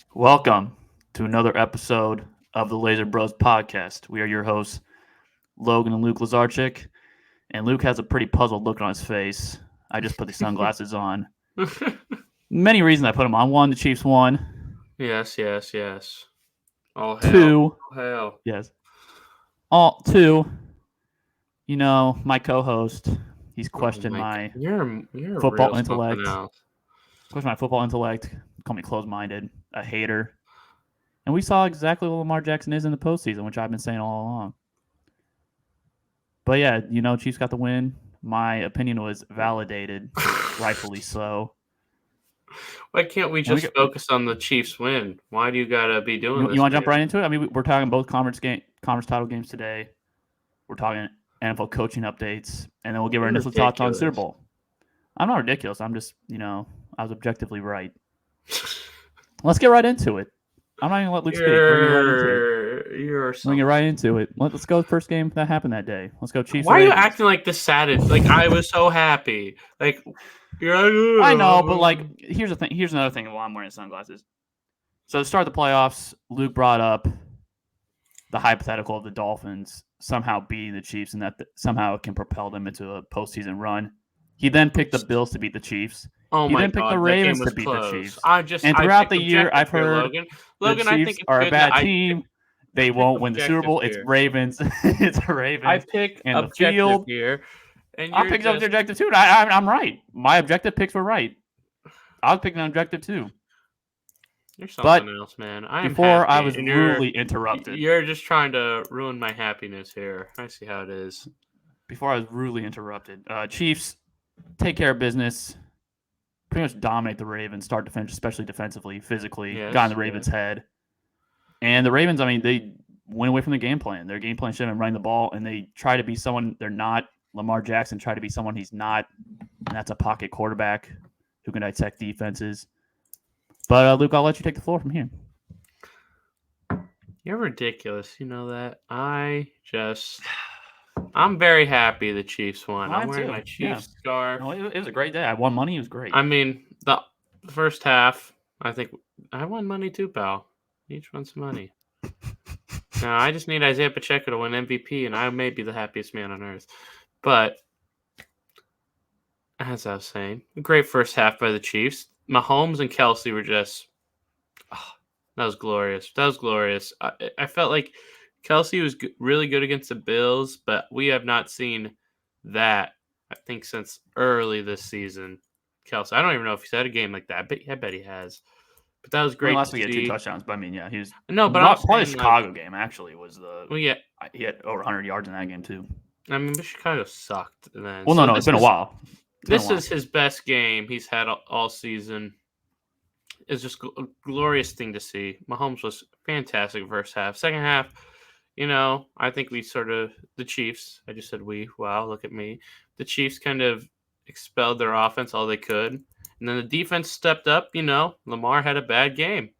Welcome to another episode of the Laser Bros podcast. We are your hosts, Logan and Luke Lazarchik, and Luke has a pretty puzzled look on his face. I just put the sunglasses on. Many reasons I put them on. One, the Chiefs won. Yes. All hail. Two, All hail. yes. Two, my co-host, he's questioned my You're football real intellect. something else. Questioned my football intellect. Call me closed-minded, a hater. And we saw exactly what Lamar Jackson is in the postseason, which I've been saying all along. But yeah, Chiefs got the win. My opinion was validated, rightfully so. Why can't we just focus on the Chiefs win? Why do you gotta be doing this? You want to jump right into it? I mean, we're talking both conference title games today. We're talking NFL coaching updates, and then we'll give our initial thoughts on Super Bowl. I'm not ridiculous. I'm just, I was objectively right. Let's get right into it. I'm not even gonna let Luke speak. We're gonna get right into it. Let's go. First game that happened that day. Let's go Chiefs. Why are you acting like this sad? Like I was so happy. Like you're like, I know, but here's the thing. Here's another thing while I'm wearing sunglasses. So to start the playoffs, Luke brought up the hypothetical of the Dolphins somehow beating the Chiefs, and that somehow it can propel them into a postseason run. He then picked the Bills to beat the Chiefs. He then picked the Ravens to beat the Chiefs. And throughout the year, I've heard the Chiefs are a bad team. They won't win the Super Bowl. It's Ravens. It's Ravens. I pick in the field here, and I picked up the objective too. I'm right. My objective picks were right. I was picking an objective too. You're something else, man. I was rudely interrupted. You're just trying to ruin my happiness here. I see how it is. Before I was rudely interrupted. Chiefs take care of business. Pretty much dominate the Ravens, start to finish, especially defensively, physically. Got in the Ravens' head. And the Ravens, I mean, they went away from the game plan. Their game plan should have been running the ball, and they try to be someone they're not. Lamar Jackson tried to be someone he's not, and that's a pocket quarterback who can dissect defenses. But, Luke, I'll let you take the floor from here. You're ridiculous. You know that. I'm very happy the Chiefs won. I'm wearing my Chiefs scarf. No, it was a great day. I won money. It was great. I mean, the first half, I think I won money too, pal. Each won some money. Now, I just need Isaiah Pacheco to win MVP, and I may be the happiest man on earth. But, as I was saying, a great first half by the Chiefs. Mahomes and Kelsey were just, that was glorious. That was glorious. I felt like Kelsey was really good against the Bills, but we have not seen that, I think, since early this season. Kelsey, I don't even know if he's had a game like that, but I bet he has. But that was great. Last week he had 2 touchdowns, but I mean, yeah, he was. No, but probably the Chicago game actually was the. Well, yeah, he had over 100 yards in that game too. I mean, but Chicago sucked then. Well, no, it's been a while. This is his best game he's had all season. It's just a glorious thing to see. Mahomes was fantastic first half. Second half, I think the Chiefs, I just said we, wow, look at me. The Chiefs kind of expelled their offense all they could. And then the defense stepped up, Lamar had a bad game.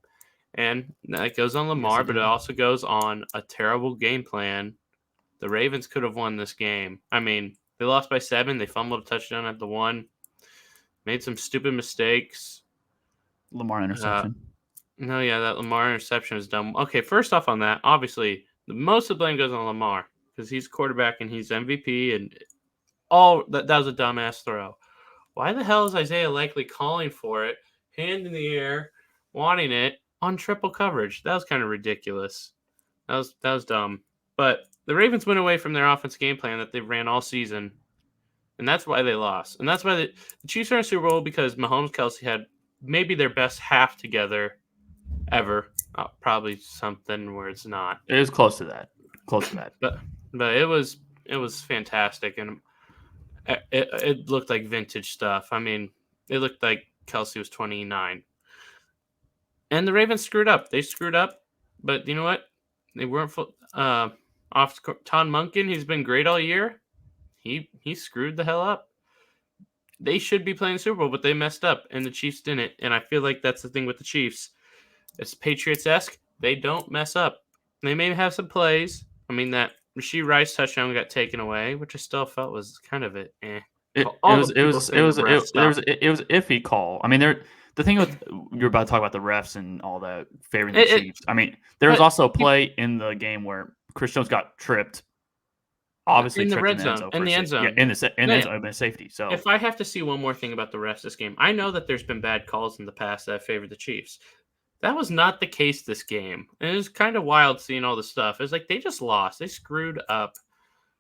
And that goes on Lamar, but it also goes on a terrible game plan. The Ravens could have won this game. I mean, they lost by 7. They fumbled a touchdown at the 1. Made some stupid mistakes. Lamar interception. That Lamar interception is dumb. Okay, first off on that, obviously, most of the blame goes on Lamar because he's quarterback and he's MVP, and that was a dumbass throw. Why the hell is Isaiah Likely calling for it, hand in the air, wanting it on triple coverage? That was kind of ridiculous. That was dumb. But the Ravens went away from their offense game plan that they've ran all season, and that's why they lost. And that's why the Chiefs are in the Super Bowl, because Mahomes, Kelsey had maybe their best half together ever. Probably something where it's not. It was close to that. But it was fantastic, and it looked like vintage stuff. I mean, it looked like Kelsey was 29. And the Ravens screwed up. They screwed up, but you know what? They weren't off Todd Monken. He's been great all year. He screwed the hell up. They should be playing the Super Bowl, but they messed up, and the Chiefs didn't. And I feel like that's the thing with the Chiefs. It's Patriots-esque. They don't mess up. They may have some plays. I mean, that Rashee Rice touchdown got taken away, which I still felt was kind of It was iffy call. I mean, the the thing with you're about to talk about the refs and all that favoring the It- it- Chiefs. I mean, there was but also a play in the game where Chris Jones got tripped. Obviously, in the tripped red in the end zone, zone in for the end yeah, zone. in the No, end zone, safety. So if I have to see one more thing about the refs of this game, I know that there's been bad calls in the past that favored the Chiefs. That was not the case this game. And it was kind of wild seeing all the stuff. It's like they just lost. They screwed up.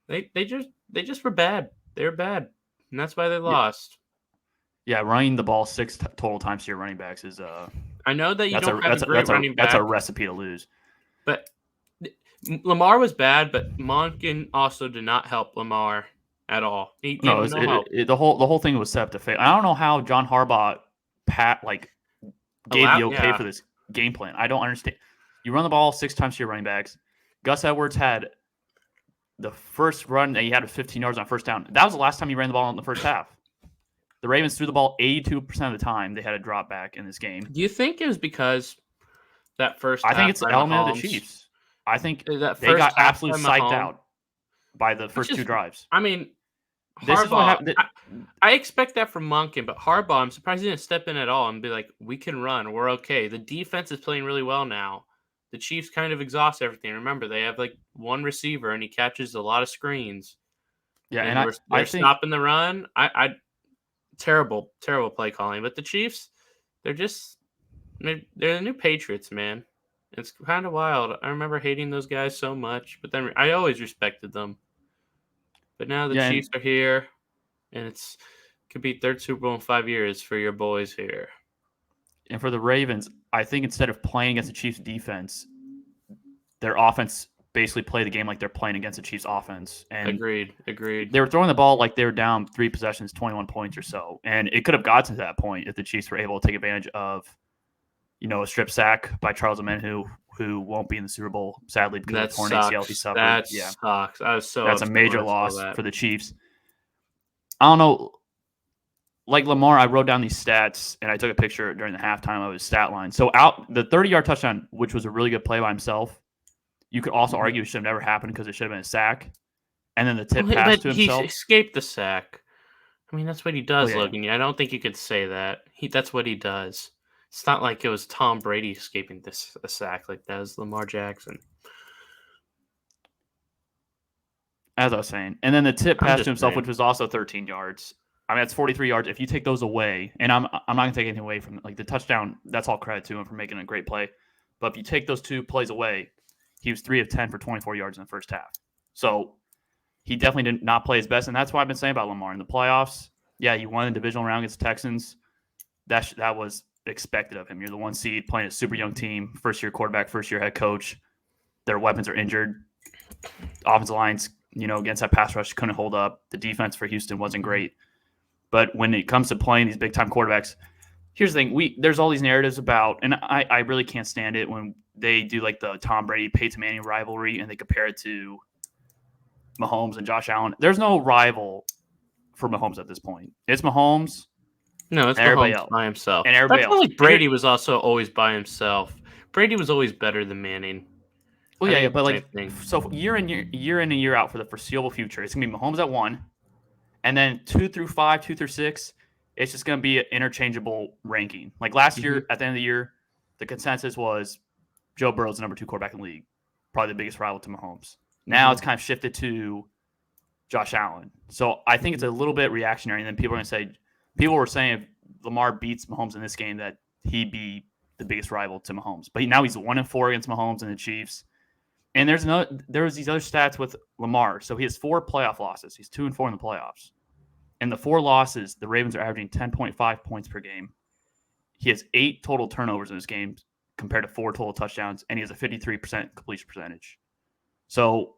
They just were bad. They were bad. And that's why they lost. yeah, running the ball total times to your running backs is I know that you that's don't have a great running back. that's a recipe to lose. But Lamar was bad, but Monken also did not help Lamar at all. He gave him no help. The whole thing was set up to fail. I don't know how John Harbaugh gave the okay for this game plan. I don't understand. You run the ball 6 times to your running backs. Gus Edwards had the first run that he had was 15 yards on first down. That was the last time he ran the ball in the first half. The Ravens threw the ball 82% of the time. They had a drop back in this game. Do you think it was because that first I think it's an element of the Chiefs. I think they got absolutely psyched out by the first 2 drives. I mean, this is what happened. I expect that from Monken, but Harbaugh, I'm surprised he didn't step in at all and be like, we can run. We're okay. The defense is playing really well now. The Chiefs kind of exhaust everything. Remember, they have like one receiver, and he catches a lot of screens. Yeah, and they're stopping the run. Terrible play calling. But the Chiefs, they're the new Patriots, man. It's kind of wild. I remember hating those guys so much, but then I always respected them. But now the Chiefs are here, and it could be 3rd Super Bowl in 5 years for your boys here. And for the Ravens, I think instead of playing against the Chiefs defense, their offense basically played the game like they're playing against the Chiefs offense. And Agreed. They were throwing the ball like they were down 3 possessions, 21 points or so. And it could have gotten to that point if the Chiefs were able to take advantage of, a strip sack by Charles Omenihu, who won't be in the Super Bowl, sadly, because of the torn ACL he suffered. That sucks. I was so That's a major loss for the Chiefs. I don't know. Like Lamar, I wrote down these stats, and I took a picture during the halftime of his stat line. So the 30-yard touchdown, which was a really good play by himself, you could also argue it should have never happened because it should have been a sack. And then the tip pass to himself. He escaped the sack. I mean, that's what he does, Logan. I don't think you could say that. That's what he does. It's not like it was Tom Brady escaping a sack like that. It was Lamar Jackson. As I was saying. And then the tip pass to himself, which was also 13 yards. I mean, that's 43 yards. If you take those away, and I'm not going to take anything away from the touchdown, that's all credit to him for making a great play. But if you take those 2 plays away, he was 3 of 10 for 24 yards in the first half. So he definitely did not play his best, and that's what I've been saying about Lamar. In the playoffs, yeah, he won the divisional round against the Texans. That was expected of him. You're the 1 seed playing a super young team, first-year quarterback, first-year head coach. Their weapons are injured. Offensive lines, against that pass rush, couldn't hold up. The defense for Houston wasn't great. But when it comes to playing these big-time quarterbacks, here's the thing. There's all these narratives about, and I really can't stand it when they do like the Tom Brady-Peyton Manning rivalry and they compare it to Mahomes and Josh Allen. There's no rival for Mahomes at this point. It's Mahomes. No, it's Mahomes by himself. And everybody else. Like Brady was also always by himself. Brady was always better than Manning. Well, yeah, but so year in and year out for the foreseeable future, it's gonna be Mahomes at 1, and then 2 through 5, 2 through 6, it's just gonna be an interchangeable ranking. Like last year, at the end of the year, the consensus was Joe Burrow's the number 2 quarterback in the league, probably the biggest rival to Mahomes. Now it's kind of shifted to Josh Allen. So I think it's a little bit reactionary. And then people were saying if Lamar beats Mahomes in this game, that he'd be the biggest rival to Mahomes. But now he's 1-4 against Mahomes and the Chiefs. And there was these other stats with Lamar. So he has 4 playoff losses. He's 2-4 in the playoffs. In the 4 losses, the Ravens are averaging 10.5 points per game. He has 8 total turnovers in his games compared to 4 total touchdowns, and he has a 53% completion percentage. So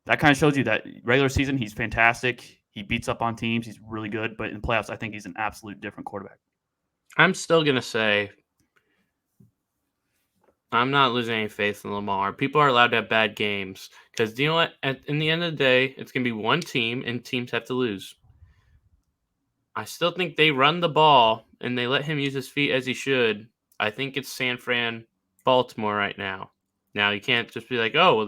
that kind of shows you that regular season, he's fantastic. He beats up on teams. He's really good. But in the playoffs, I think he's an absolute different quarterback. I'm still going to say I'm not losing any faith in Lamar. People are allowed to have bad games because, you know what? In the end of the day, it's going to be one team, and teams have to lose. I still think they run the ball, and they let him use his feet as he should. I think it's San Fran, Baltimore right now. Now, you can't just be like, oh, well,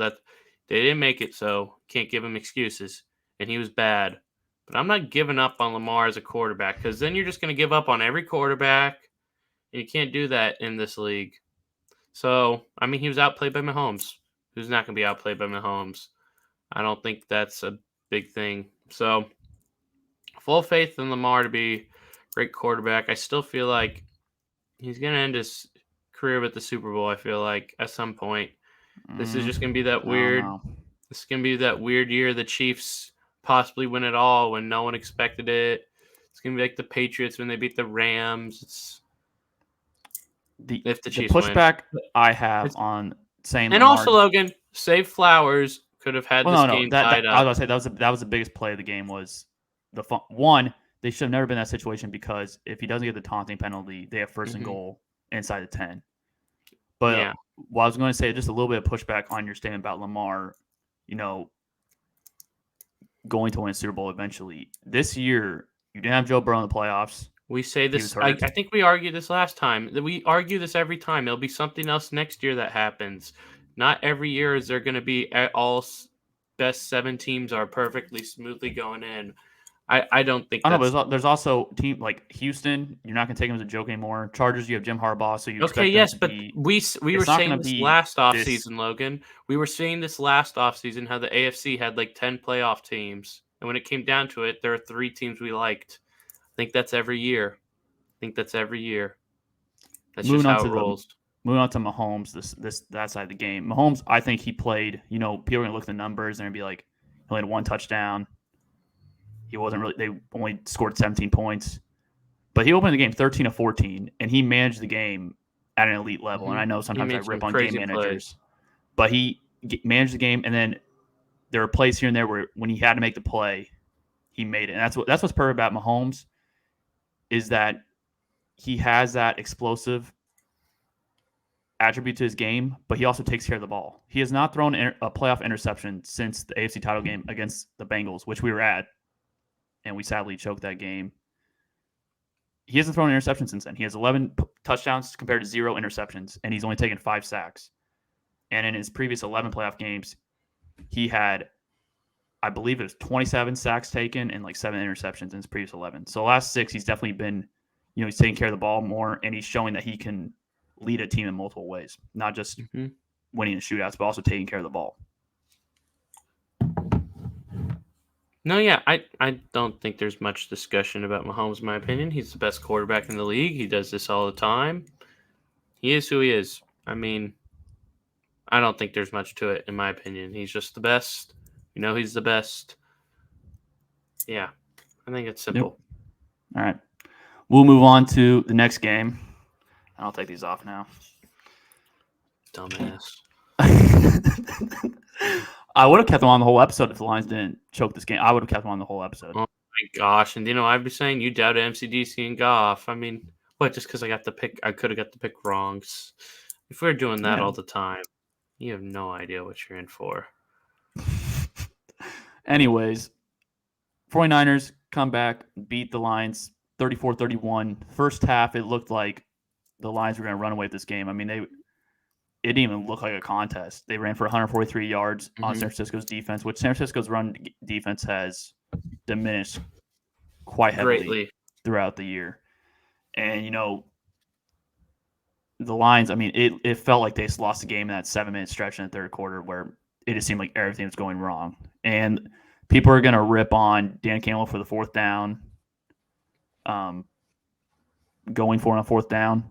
they didn't make it, so can't give him excuses. And he was bad. But I'm not giving up on Lamar as a quarterback because then you're just going to give up on every quarterback. And you can't do that in this league. So, I mean, he was outplayed by Mahomes. Who's not going to be outplayed by Mahomes? I don't think that's a big thing. So, full faith in Lamar to be a great quarterback. I still feel like he's going to end his career with the Super Bowl, I feel like, at some point. This is just going to be that weird. No. This is going to be that weird year the Chiefs possibly win it all when no one expected it. It's going to be like the Patriots when they beat the Rams. If the Chiefs pushback win. I have on saying and Lamar, also Logan, save Flowers could have had this game tied up. I was gonna say that was the biggest play of the game was one. They should have never been in that situation because if he doesn't get the taunting penalty, they have first and goal inside the 10. But what I was going to say, just a little bit of pushback on your statement about Lamar, going to win a Super Bowl eventually. This year, you didn't have Joe Burrow in the playoffs. We say this. I think we argued this last time. We argue this every time. It'll be something else next year that happens. Not every year is there going to be all best 7 teams are perfectly smoothly going in. I don't think. But there's also team like Houston. You're not going to take them as a joke anymore. Chargers, you have Jim Harbaugh, so you expect them to be, we were saying this last offseason, Logan. We were saying this last offseason how the AFC had like 10 playoff teams, and when it came down to it, there are 3 teams we liked. I think that's every year. That's just how it rolls. Moving on to Mahomes, that side of the game. Mahomes, I think he played. People are going to look at the numbers and be like, he only had 1 touchdown. He wasn't really. They only scored 17 points, but he opened the game 13 of 14, and he managed the game at an elite level. And I know sometimes I rip on game managers, but he managed the game. And then there were plays here and there where when he had to make the play, he made it. And that's what's perfect about Mahomes is that he has that explosive attribute to his game, but he also takes care of the ball. He has not thrown a playoff interception since the AFC title game against the Bengals, which we were at. And we sadly choked that game. He hasn't thrown an interception since then. He has 11 touchdowns compared to 0 interceptions, and he's only taken 5 sacks. And in his previous 11 playoff games, he had, I believe it was 27 sacks taken and like 7 interceptions in his previous 11. So the last 6, he's definitely been, he's taking care of the ball more, and he's showing that he can lead a team in multiple ways, not just winning the shootouts, but also taking care of the ball. No, yeah, I don't think there's much discussion about Mahomes, in my opinion. He's the best quarterback in the league. He does this all the time. He is who he is. I mean, I don't think there's much to it, in my opinion. He's just the best. He's the best. Yeah, I think it's simple. Yep. All right. We'll move on to the next game. I'll take these off now. Dumbass. I would have kept them on the whole episode if the Lions didn't choke this game. I would have kept them on the whole episode. Oh my gosh! And I'd be saying you doubted MCDC and Goff. I mean, what? Just because I got the pick, I could have got the pick wrong. If we were doing that all the time, you have no idea what you're in for. Anyways, 49ers come back, beat the Lions 34-31. First half, it looked like the Lions were going to run away with this game. I mean, it didn't even look like a contest. They ran for 143 yards on San Francisco's defense, which San Francisco's run defense has diminished quite heavily throughout the year. And, the Lions, I mean, it felt like they just lost the game in that 7-minute stretch in the third quarter where it just seemed like everything was going wrong. And people are going to rip on Dan Campbell for the 4th down, going for it on 4th down.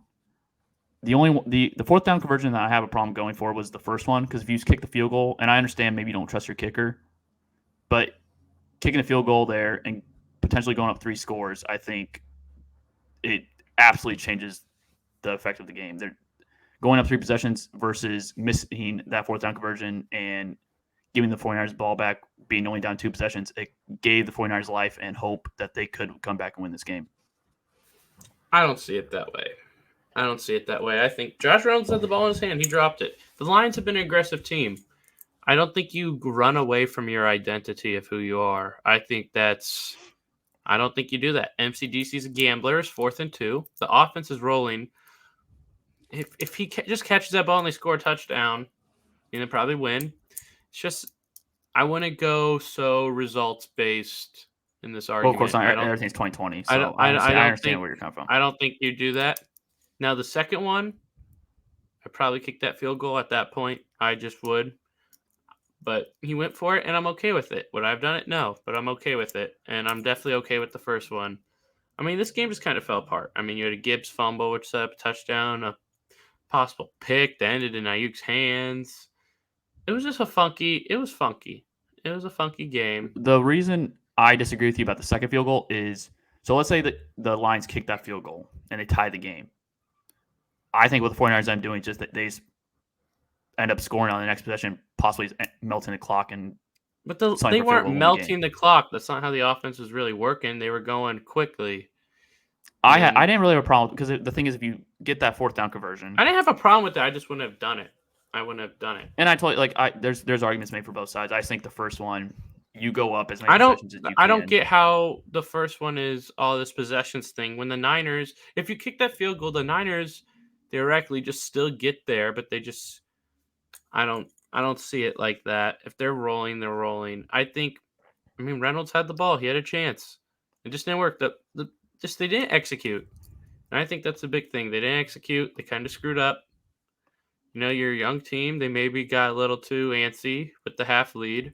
The 4th down conversion that I have a problem going for was the first one, because if you kick the field goal, and I understand maybe you don't trust your kicker, but kicking a field goal there and potentially going up 3 scores, I think it absolutely changes the effect of the game. They're going up 3 possessions versus missing that 4th down conversion and giving the 49ers the ball back, being only down 2 possessions. It gave the 49ers life and hope that they could come back and win this game. I don't see it that way. I think Josh Reynolds had the ball in his hand. He dropped it. The Lions have been an aggressive team. I don't think you run away from your identity of who you are. I don't think you do that. MCDC's a gambler. It's 4th and 2. The offense is rolling. If he just catches that ball and they score a touchdown, they'll probably win. It's just I wouldn't go so results-based in this argument. Well, of course, everything's 2020, so I understand where you're coming from. I don't think you do that. Now the second one, I'd probably kick that field goal at that point. I just would. But he went for it, and I'm okay with it. Would I have done it? No, but I'm okay with it. And I'm definitely okay with the first one. I mean, this game just kind of fell apart. I mean, you had a Gibbs fumble, which set up a touchdown, a possible pick that ended in Ayuk's hands. It was just funky. It was a funky game. The reason I disagree with you about the second field goal is, so let's say that the Lions kick that field goal and they tie the game. I think what the 49ers end up doing is just that they end up scoring on the next possession, possibly melting the clock. But they weren't melting the clock. That's not how the offense was really working. They were going quickly. I didn't really have a problem because the thing is, if you get that fourth down conversion, I didn't have a problem with it. I just wouldn't have done it. And I told you, there's arguments made for both sides. I think the first one, you go up as many possessions as you can. I don't get how the first one is all this possessions thing. When the Niners, if you kick that field goal, the Niners theoretically just still get there, but they just, I don't see it like that. If they're rolling, they're rolling. I mean, Reynolds had the ball. He had a chance. It just didn't work. They didn't execute. And I think that's a big thing. They didn't execute. They kind of screwed up. You know, you're a young team. They maybe got a little too antsy with the half lead.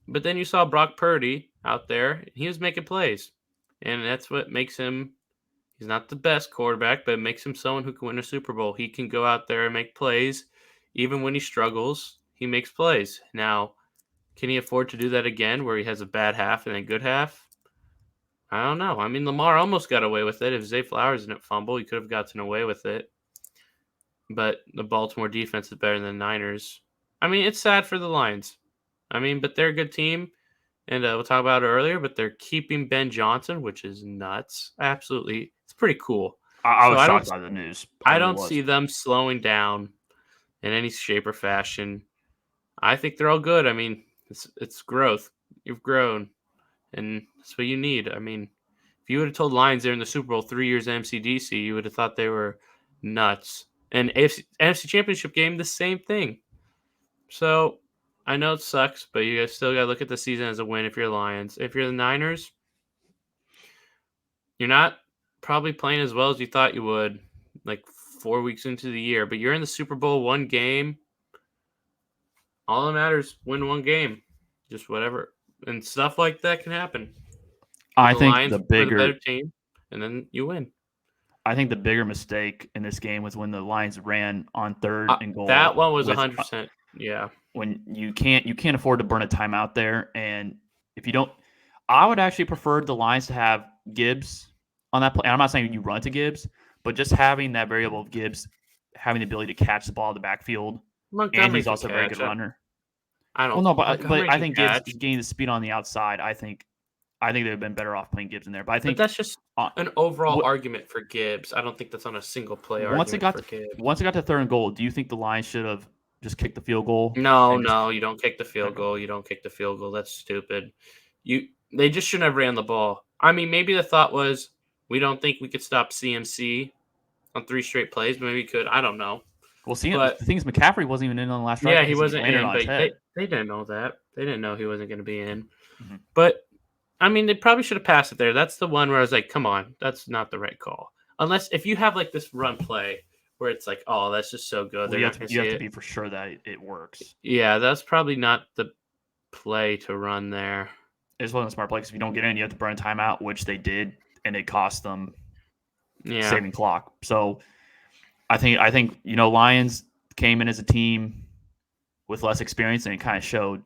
But then you saw Brock Purdy out there, and he was making plays. And that's what makes him, he's not the best quarterback, but it makes him someone who can win a Super Bowl. He can go out there and make plays. Even when he struggles, he makes plays. Now, can he afford to do that again where he has a bad half and a good half? I don't know. I mean, Lamar almost got away with it. If Zay Flowers didn't fumble, he could have gotten away with it. But the Baltimore defense is better than the Niners. I mean, it's sad for the Lions. I mean, but they're a good team. And we'll talk about it earlier, but they're keeping Ben Johnson, which is nuts. Absolutely. It's pretty cool. I was shocked by the news. I don't see them slowing down in any shape or fashion. I think they're all good. I mean, it's growth. You've grown. And that's what you need. I mean, if you would have told Lions they're in the Super Bowl 3 years MCDC, you would have thought they were nuts. And NFC Championship game, the same thing. So I know it sucks, but you guys still got to look at the season as a win if you're Lions. If you're the Niners, you're not probably playing as well as you thought you would, like 4 weeks into the year. But you're in the Super Bowl, one game. All that matters, win one game. Just whatever. And stuff like that can happen. I think the better team, and then you win. I think the bigger mistake in this game was when the Lions ran on third and goal. That one was 100%. Yeah. When you can't afford to burn a timeout there, and if you don't, I would actually prefer the Lions to have Gibbs on that play. And I'm not saying you run to Gibbs, but just having that variable of Gibbs having the ability to catch the ball in the backfield, and he's also a very good runner. But I think Gibbs gaining the speed on the outside. I think they would have been better off playing Gibbs in there. But I think that's just an overall argument for Gibbs. I don't think that's on a single play once it got to third and goal, do you think the Lions should have just kicked the field goal? No, you don't kick the field goal. You don't kick the field goal. That's stupid. They just shouldn't have ran the ball. I mean, maybe the thought was we don't think we could stop CMC on 3 straight plays. Maybe we could. I don't know. Well, the thing is, McCaffrey wasn't even in on the last drive. Yeah, he wasn't in, but they didn't know that. They didn't know he wasn't going to be in. Mm-hmm. But, I mean, they probably should have passed it there. That's the one where I was like, come on, that's not the right call. Unless if you have, like, this run play where it's like, oh, that's just so good. You have to be for sure that it works. Yeah, that's probably not the play to run there. It wasn't a smart play because if you don't get in, you have to burn a timeout, which they did, and it cost them saving clock. So I think Lions came in as a team with less experience, and it kind of showed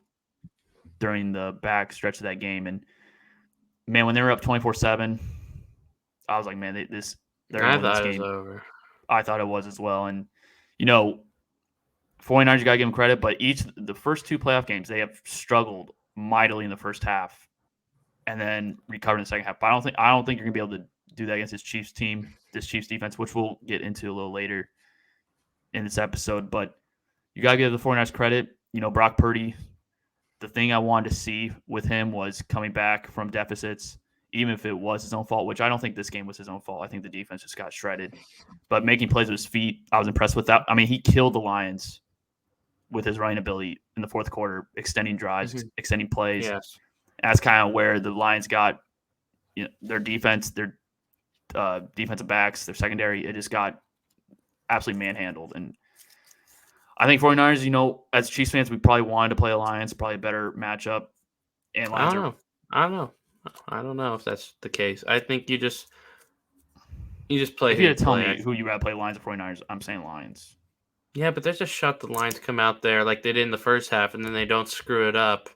during the back stretch of that game. And man, when they were up 24-7, I was like, man, they're going to win this game. It was over. I thought it was as well. And 49ers, you got to give them credit, but the first 2 playoff games, they have struggled mightily in the first half, and then recovered in the second half. But I don't think you're going to be able to do that against this Chiefs team, this Chiefs defense, which we'll get into a little later in this episode. But you got to give the 49ers credit. Brock Purdy, the thing I wanted to see with him was coming back from deficits, even if it was his own fault, which I don't think this game was his own fault. I think the defense just got shredded. But making plays with his feet, I was impressed with that. I mean, he killed the Lions with his running ability in the fourth quarter, extending drives, extending plays. Yes. That's kind of where the Lions got their defense. defensive backs, their secondary, it just got absolutely manhandled. And I think 49ers, as Chiefs fans, we probably wanted to play a Lions, probably a better matchup. And I Lions don't know. I don't know if that's the case. I think you just play if who you you had to tell play. me who you got to play Lions or 49ers, I'm saying Lions. Yeah, but there's just shot the Lions come out there like they did in the first half, and then they don't screw it up.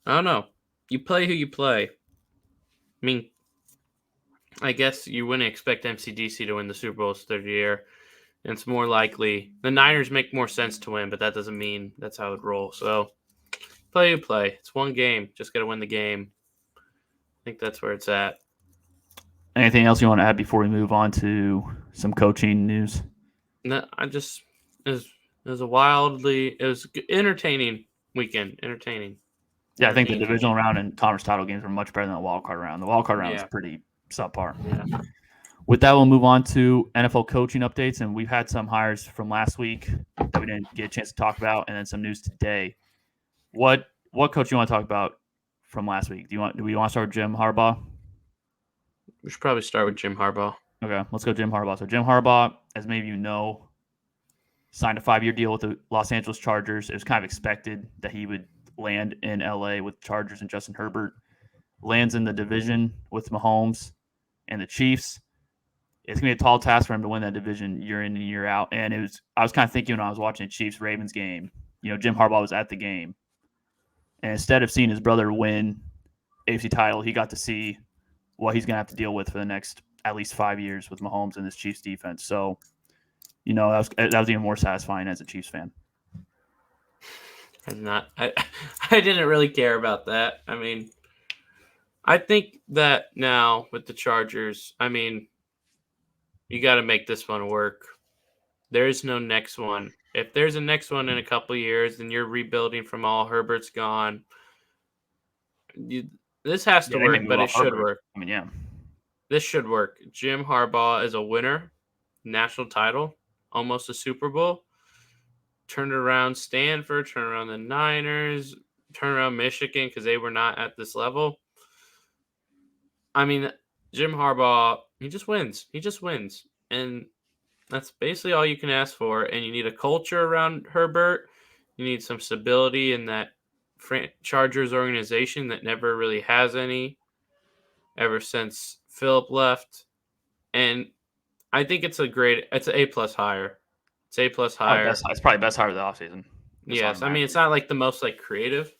I don't know. You play who you play. I mean, I guess you wouldn't expect MCDC to win the Super Bowl third year. And it's more likely the Niners make more sense to win, but that doesn't mean that's how it rolls. So play you play. It's one game. Just got to win the game. I think that's where it's at. Anything else you want to add before we move on to some coaching news? No, it was entertaining weekend. Entertaining. Yeah, I think the divisional round and conference title games were much better than the wild card round. The wild card round was pretty subpar. Yeah. With that, we'll move on to NFL coaching updates, and we've had some hires from last week that we didn't get a chance to talk about, and then some news today. What coach do you want to talk about from last week? Do we want to start with Jim Harbaugh? We should probably start with Jim Harbaugh. Okay, let's go Jim Harbaugh. So Jim Harbaugh, as many of you know, signed a 5-year deal with the Los Angeles Chargers. It was kind of expected that he would land in LA with Chargers and Justin Herbert. Lands in the division with Mahomes and the Chiefs. It's going to be a tall task for him to win that division year in and year out. And I was kind of thinking when I was watching the Chiefs-Ravens game, Jim Harbaugh was at the game. And instead of seeing his brother win AFC title, he got to see what he's going to have to deal with for the next at least 5 years with Mahomes and this Chiefs defense. So, that was even more satisfying as a Chiefs fan. I didn't really care about that. I mean, I think that now with the Chargers, I mean, you got to make this one work. There is no next one. If there's a next one in a couple of years, then you're rebuilding from all Herbert's gone. This has to work, but it should work. I mean, yeah. This should work. Jim Harbaugh is a winner, national title, almost a Super Bowl. Turn around Stanford, turn around the Niners, turn around Michigan because they were not at this level. I mean, Jim Harbaugh, he just wins. He just wins. And that's basically all you can ask for. And you need a culture around Herbert. You need some stability in that Chargers organization that never really has any ever since Philip left. And I think it's an A+ hire. It's A+ hire. It's probably best hire of the offseason. Yes, I mean it's not like the most creative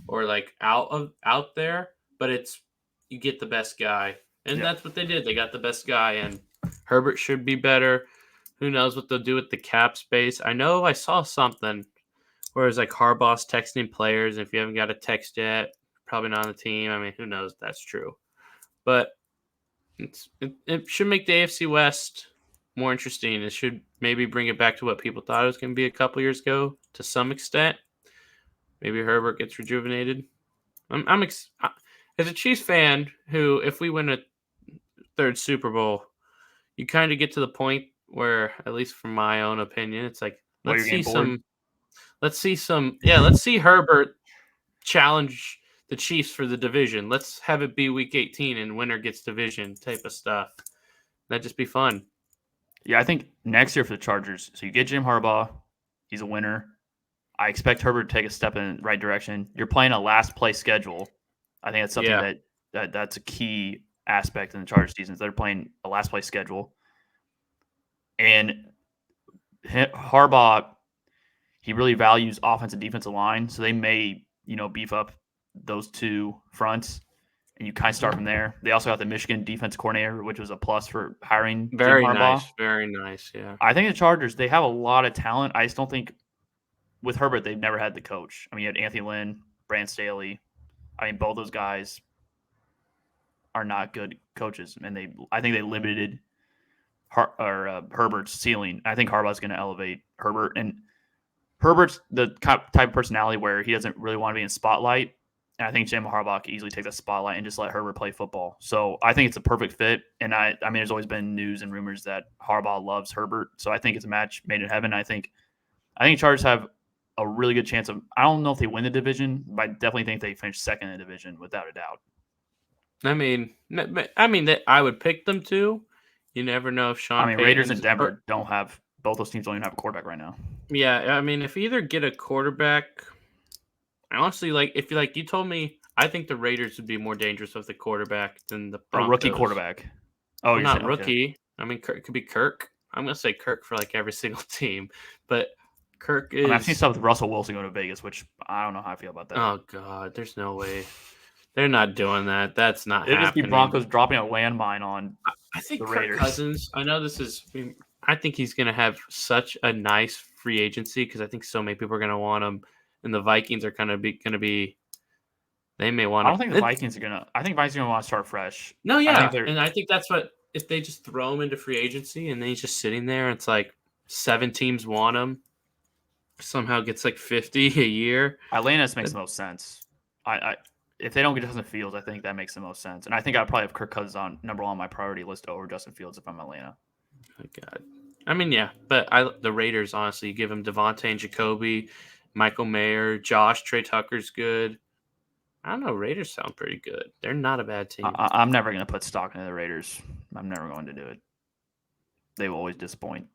or out there, but you get the best guy, and that's what they did. They got the best guy, and Herbert should be better. Who knows what they'll do with the cap space? I know I saw something where it's Harbaugh's texting players. If you haven't got a text yet, probably not on the team. I mean, who knows if that's true, but it should make the AFC West more interesting. It should maybe bring it back to what people thought it was going to be a couple years ago to some extent. Maybe Herbert gets rejuvenated. As a Chiefs fan who, if we win a third Super Bowl, you kind of get to the point where, at least from my own opinion, it's let's see Herbert challenge the Chiefs for the division. Let's have it be week 18 and winner gets division type of stuff. That'd just be fun. Yeah, I think next year for the Chargers, so you get Jim Harbaugh. He's a winner. I expect Herbert to take a step in the right direction. You're playing a last-place schedule. I think that's something that's a key aspect in the Chargers seasons. They're playing a last-place schedule. And Harbaugh, he really values offensive and defensive line, so they may, beef up those two fronts. And you kind of start from there. They also got the Michigan defense coordinator, which was a plus for hiring Jim Harbaugh. Very nice, yeah. I think the Chargers, they have a lot of talent. I just don't think with Herbert, they've never had the coach. I mean, you had Anthony Lynn, Brandon Staley. I mean, both those guys are not good coaches. And I think they limited Herbert's ceiling. I think Harbaugh's going to elevate Herbert. And Herbert's the type of personality where he doesn't really want to be in spotlight. And I think Jim Harbaugh can easily take the spotlight and just let Herbert play football. So I think it's a perfect fit. And I mean, there's always been news and rumors that Harbaugh loves Herbert. So I think it's a match made in heaven. I think Chargers have a really good chance of. I don't know if they win the division, but I definitely think they finish second in the division without a doubt. I mean that I would pick them to. You never know if Sean. I mean, Raiders Payton's- and Denver don't have both those teams don't even have a quarterback right now. Yeah, I mean, if you either get a quarterback, I honestly if you told me, I think the Raiders would be more dangerous with the quarterback than the A Broncos. rookie quarterback. Oh, Well, you're not saying, rookie. Okay. I mean, it could be Kirk. I'm gonna say Kirk for like every single team, but Kirk is. I mean, I've seen stuff with Russell Wilson going to Vegas, which I don't know how I feel about that. Oh God, there's no way. They're not doing that. That's not It'd just be happening. Broncos dropping a landmine on I think the Kirk Raiders. Cousins. I know this is. I think he's going to have such a nice free agency because I think so many people are going to want him, and the Vikings are going to be. They may want. I don't think the Vikings are gonna. I think Vikings are gonna want to start fresh. No, yeah, and I think that's what if they just throw him into free agency and then he's just sitting there. It's like 7 teams want him. Somehow gets like 50 a year. Atlantis makes the most sense. If they don't get Justin Fields, I think that makes the most sense. And I think I'd probably have Kirk Cousins on number 1 on my priority list over Justin Fields if I'm Atlanta. Oh God. I mean, yeah, but the Raiders, honestly, you give them Devontae and Jacoby, Michael Mayer, Josh, Trey Tucker's good. I don't know. Raiders sound pretty good. They're not a bad team. I'm never going to put stock into the Raiders. I'm never going to do it. They will always disappoint.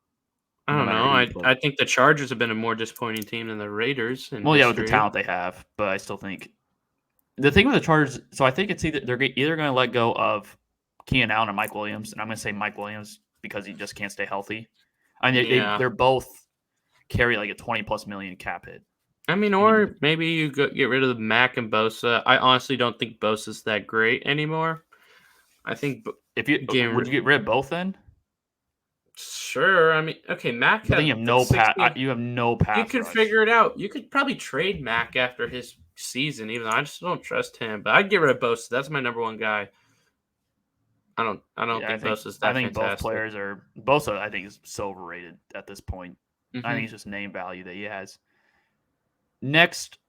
I don't know. I think the Chargers have been a more disappointing team than the Raiders. Well, yeah, with the talent they have, but I still think the thing with the Chargers. So I think it's they're either going to let go of Keenan Allen or Mike Williams, and I'm going to say Mike Williams because he just can't stay healthy. I mean, they're both carry like a $20+ million cap hit. I mean, or maybe you get rid of Mac and Bosa. I honestly don't think Bosa's that great anymore. I think would you get rid of both then? Sure. I mean, okay, Mac. You have no pass. You have no pass. You could figure it out. You could probably trade Mac after his season, even though I just don't trust him. But I'd get rid of Bosa. That's my number 1 guy. I don't think Bosa's that. I think fantastic. both players are. Bosa, I think, is so overrated at this point. Mm-hmm. I think it's just name value that he has. Next,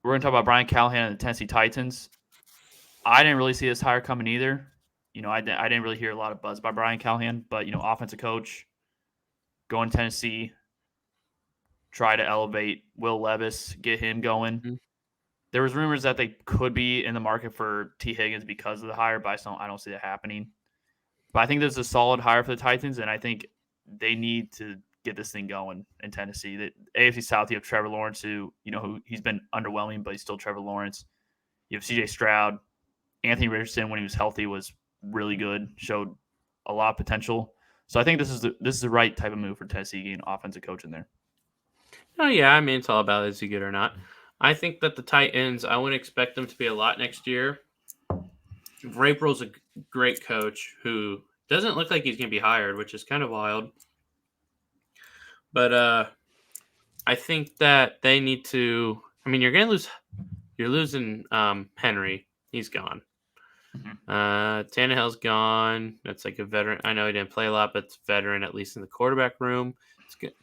we're going to talk about Brian Callahan and the Tennessee Titans. I didn't really see this hire coming either. I didn't really hear a lot of buzz by Brian Callahan, but, offensive coach, going to Tennessee, try to elevate Will Levis, get him going. Mm-hmm. There was rumors that they could be in the market for T. Higgins because of the hire, but I don't see that happening. But I think this is a solid hire for the Titans, and I think they need to get this thing going in Tennessee. The AFC South, you have Trevor Lawrence, who he's been underwhelming, but he's still Trevor Lawrence. You have C.J. Stroud. Anthony Richardson, when he was healthy, was really good, showed a lot of potential. So I think this is the right type of move for Tennessee, getting an offensive coach in there. Oh, yeah. I mean, it's all about is he good or not. I think that the Titans, I wouldn't expect them to be a lot next year. Vrabel's a great coach who doesn't look like he's going to be hired, which is kind of wild. But I think that they need to. I mean, you're losing Henry. He's gone. Mm-hmm. Tannehill's gone. That's like a veteran. I know he didn't play a lot, but it's veteran at least in the quarterback room.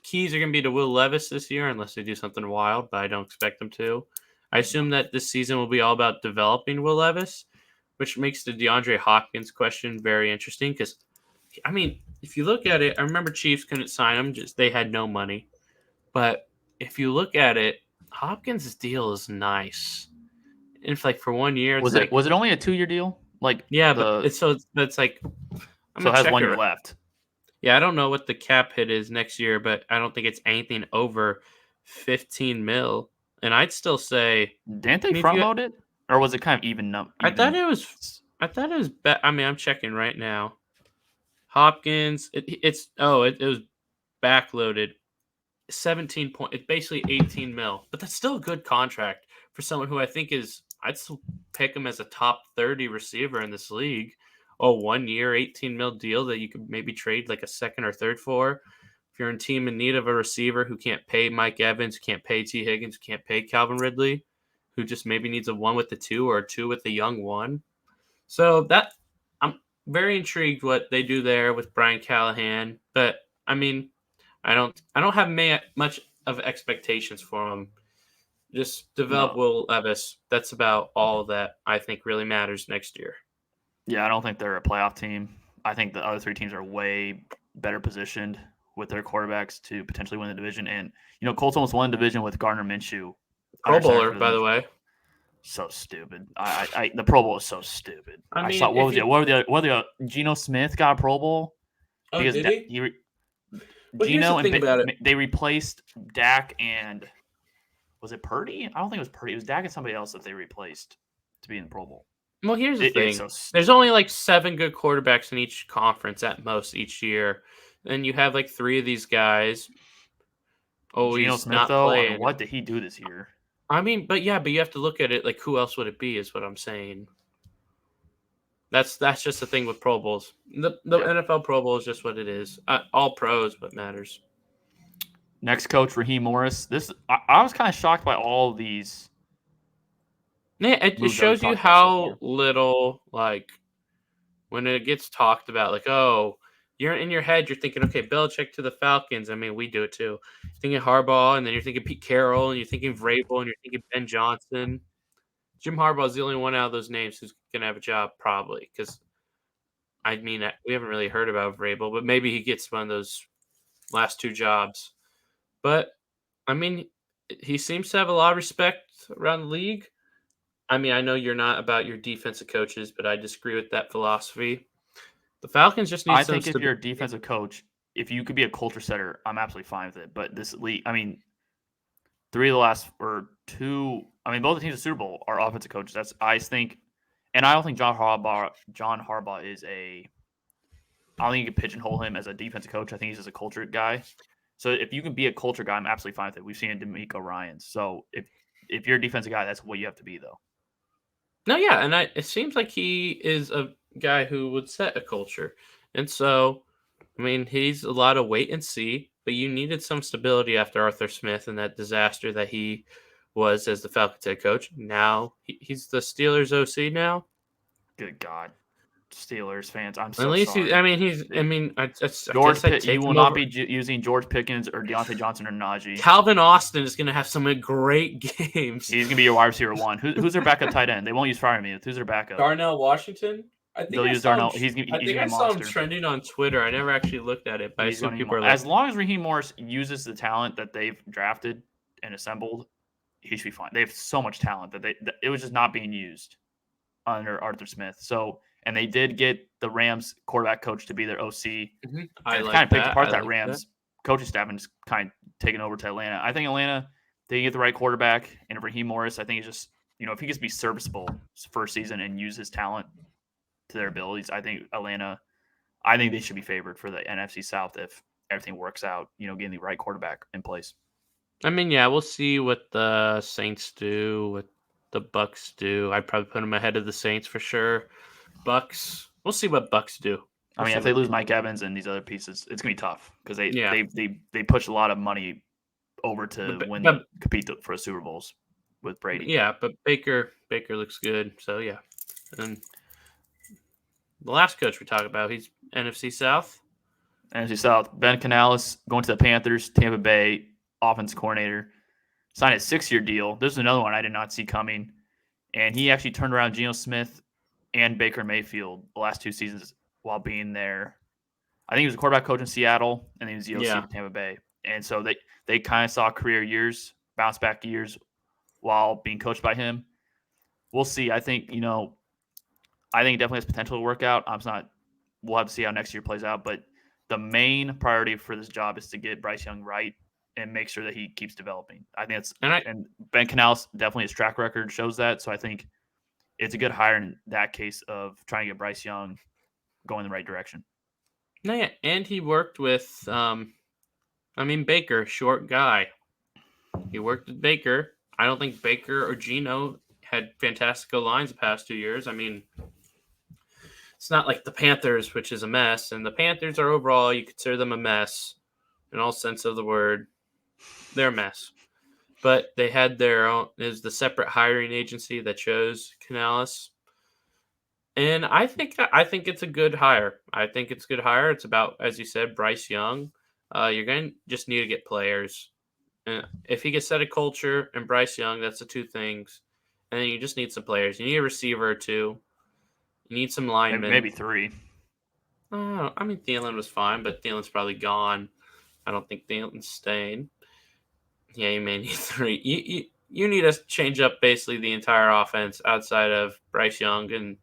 Keys are going to be to Will Levis this year unless they do something wild, but I don't expect them to. I assume that this season will be all about developing Will Levis, which makes the DeAndre Hopkins question very interesting because, I mean, if you look at it, I remember Chiefs couldn't sign him, just they had no money. But if you look at it, Hopkins' deal is nice. And for 1 year, was it only a 2-year deal? But it's like it has 1 year left. Yeah, I don't know what the cap hit is next year, but I don't think it's anything over $15 million. And I'd still say, didn't they front load it, or was it kind of even? I thought it was. I mean, I'm checking right now. Hopkins, it was backloaded. 17 point. It's basically 18 mil, but that's still a good contract for someone who I think is. I'd still pick him as a top 30 receiver in this league. 1 year, 18 mil deal that you could maybe trade like a second or third for. If you're a team in need of a receiver who can't pay Mike Evans, who can't pay T. Higgins, who can't pay Calvin Ridley, who just maybe needs a 1 with the 2 or a 2 with the young 1. So that I'm very intrigued what they do there with Brian Callahan. But I mean, I don't have much of expectations for him. Just develop Will Levis. That's about all that I think really matters next year. Yeah, I don't think they're a playoff team. I think the other 3 teams are way better positioned with their quarterbacks to potentially win the division. And, Colts almost won the division with Gardner Minshew. Pro Bowler, by the way. So stupid. The Pro Bowl is so stupid. I saw, what was it? What were the Geno Smith got a Pro Bowl? Oh, because did he? Well, here's the Gino and thing about it. they replaced Dak and was it Purdy? I don't think it was Purdy. It was Dak and somebody else that they replaced to be in the Pro Bowl. Well, here's the It's thing. so There's stupid. only like 7 good quarterbacks in each conference at most each year. And you have like 3 of these guys Geno always Smith, not though, I mean, playing. what did he do this year? I mean, but you have to look at it like who else would it be is what I'm saying. That's just the thing with Pro Bowls. The Yep. NFL Pro Bowl is just what it is. All pros, what matters. Next coach, Raheem Morris. I was kind of shocked by all of these Yeah, it just moves that we've shows you talked about so how far. little like when it gets talked about, like, oh, you're in your head, you're thinking, okay, Belichick to the Falcons. I mean, we do it too. You're thinking Harbaugh, and then you're thinking Pete Carroll, and you're thinking Vrabel, and you're thinking Ben Johnson. Jim Harbaugh is the only one out of those names who's going to have a job, probably, because I mean, we haven't really heard about Vrabel, but maybe he gets one of those last 2 jobs. But I mean, he seems to have a lot of respect around the league. I mean, I know you're not about your defensive coaches, but I disagree with that philosophy. The Falcons just need I some think if you're a stability. defensive coach, if you could be a culture setter, I'm absolutely fine with it. But this league, I mean, 3 of the last or 2, I mean, both the teams in the Super Bowl are offensive coaches. That's I think, and I don't think John Harbaugh is a. I don't think you can pigeonhole him as a defensive coach. I think he's just a culture guy. So if you can be a culture guy, I'm absolutely fine with it. We've seen it in D'Amico Ryans. So if you're a defensive guy, that's what you have to be, though. No, yeah, and it seems like he is a guy who would set a culture. And so, I mean, he's a lot of wait and see, but you needed some stability after Arthur Smith and that disaster that he was as the Falcons head coach. Now he's the Steelers OC now. Good God, Steelers fans, I'm At so least sorry. I mean, I George guess I'd Pitt, you take will him not over. be using George Pickens or Deontay Johnson or Najee. Calvin Austin is going to have some great games. He's gonna be your wide receiver 1. Who's their backup tight end? They won't use Freiermuth. Who's their backup? Darnell Washington. They'll use Darnell. He's I gonna think be I a saw him monster. trending on Twitter. I never actually looked at it, but I He's assume going to people are be like, as long as Raheem Morris uses the talent that they've drafted and assembled, he should be fine. They have so much talent that it was just not being used under Arthur Smith. So, and they did get the Rams quarterback coach to be their OC. I And it's like kind of picked that. apart I that like that. Rams coaching staff and just kind of taken over to Atlanta. I think Atlanta, they get the right quarterback, and Raheem Morris, I think, is just, if he gets to be serviceable first season and use his talent to their abilities, I think they should be favored for the NFC South if everything works out, getting the right quarterback in place. I mean, yeah, we'll see what the Saints do, what the Bucks do. I'd probably put them ahead of the Saints for sure. Bucks, we'll see what Bucks do. I mean, if they lose Mike Evans and these other pieces, it's gonna be tough because they push a lot of money over to compete for the Super Bowls with Brady. Yeah, but Baker looks good, so yeah. And the last coach we talk about, he's NFC South. NFC South, Ben Canales going to the Panthers, Tampa Bay offense coordinator, signed a 6-year deal. This is another one I did not see coming, and he actually turned around Geno Smith and Baker Mayfield the last 2 seasons while being there. I think he was a quarterback coach in Seattle, and he was the OC for Tampa Bay. And so they kind of saw career years, bounce back years while being coached by him. We'll see. I think, it definitely has potential to work out. We'll have to see how next year plays out. But the main priority for this job is to get Bryce Young right and make sure that he keeps developing. I think and Ben Canales, definitely his track record shows that. So I think it's a good hire in that case of trying to get Bryce Young going in the right direction. No, yeah, and he worked with, Baker, short guy. He worked with Baker. I don't think Baker or Geno had fantastical lines the past 2 years. I mean, it's not like the Panthers, which is a mess. And the Panthers are overall, you consider them a mess in all sense of the word. They're a mess. But they had their own, is the separate hiring agency that chose Canales. And I think it's a good hire. It's about, as you said, Bryce Young. You're going to just need to get players. And if he gets set a culture and Bryce Young, that's the 2 things. And then you just need some players. You need a receiver or 2. You need some linemen. Maybe 3. Thielen was fine, but Thielen's probably gone. I don't think Thielen's staying. Yeah, you may need 3. You need to change up basically the entire offense outside of Bryce Young and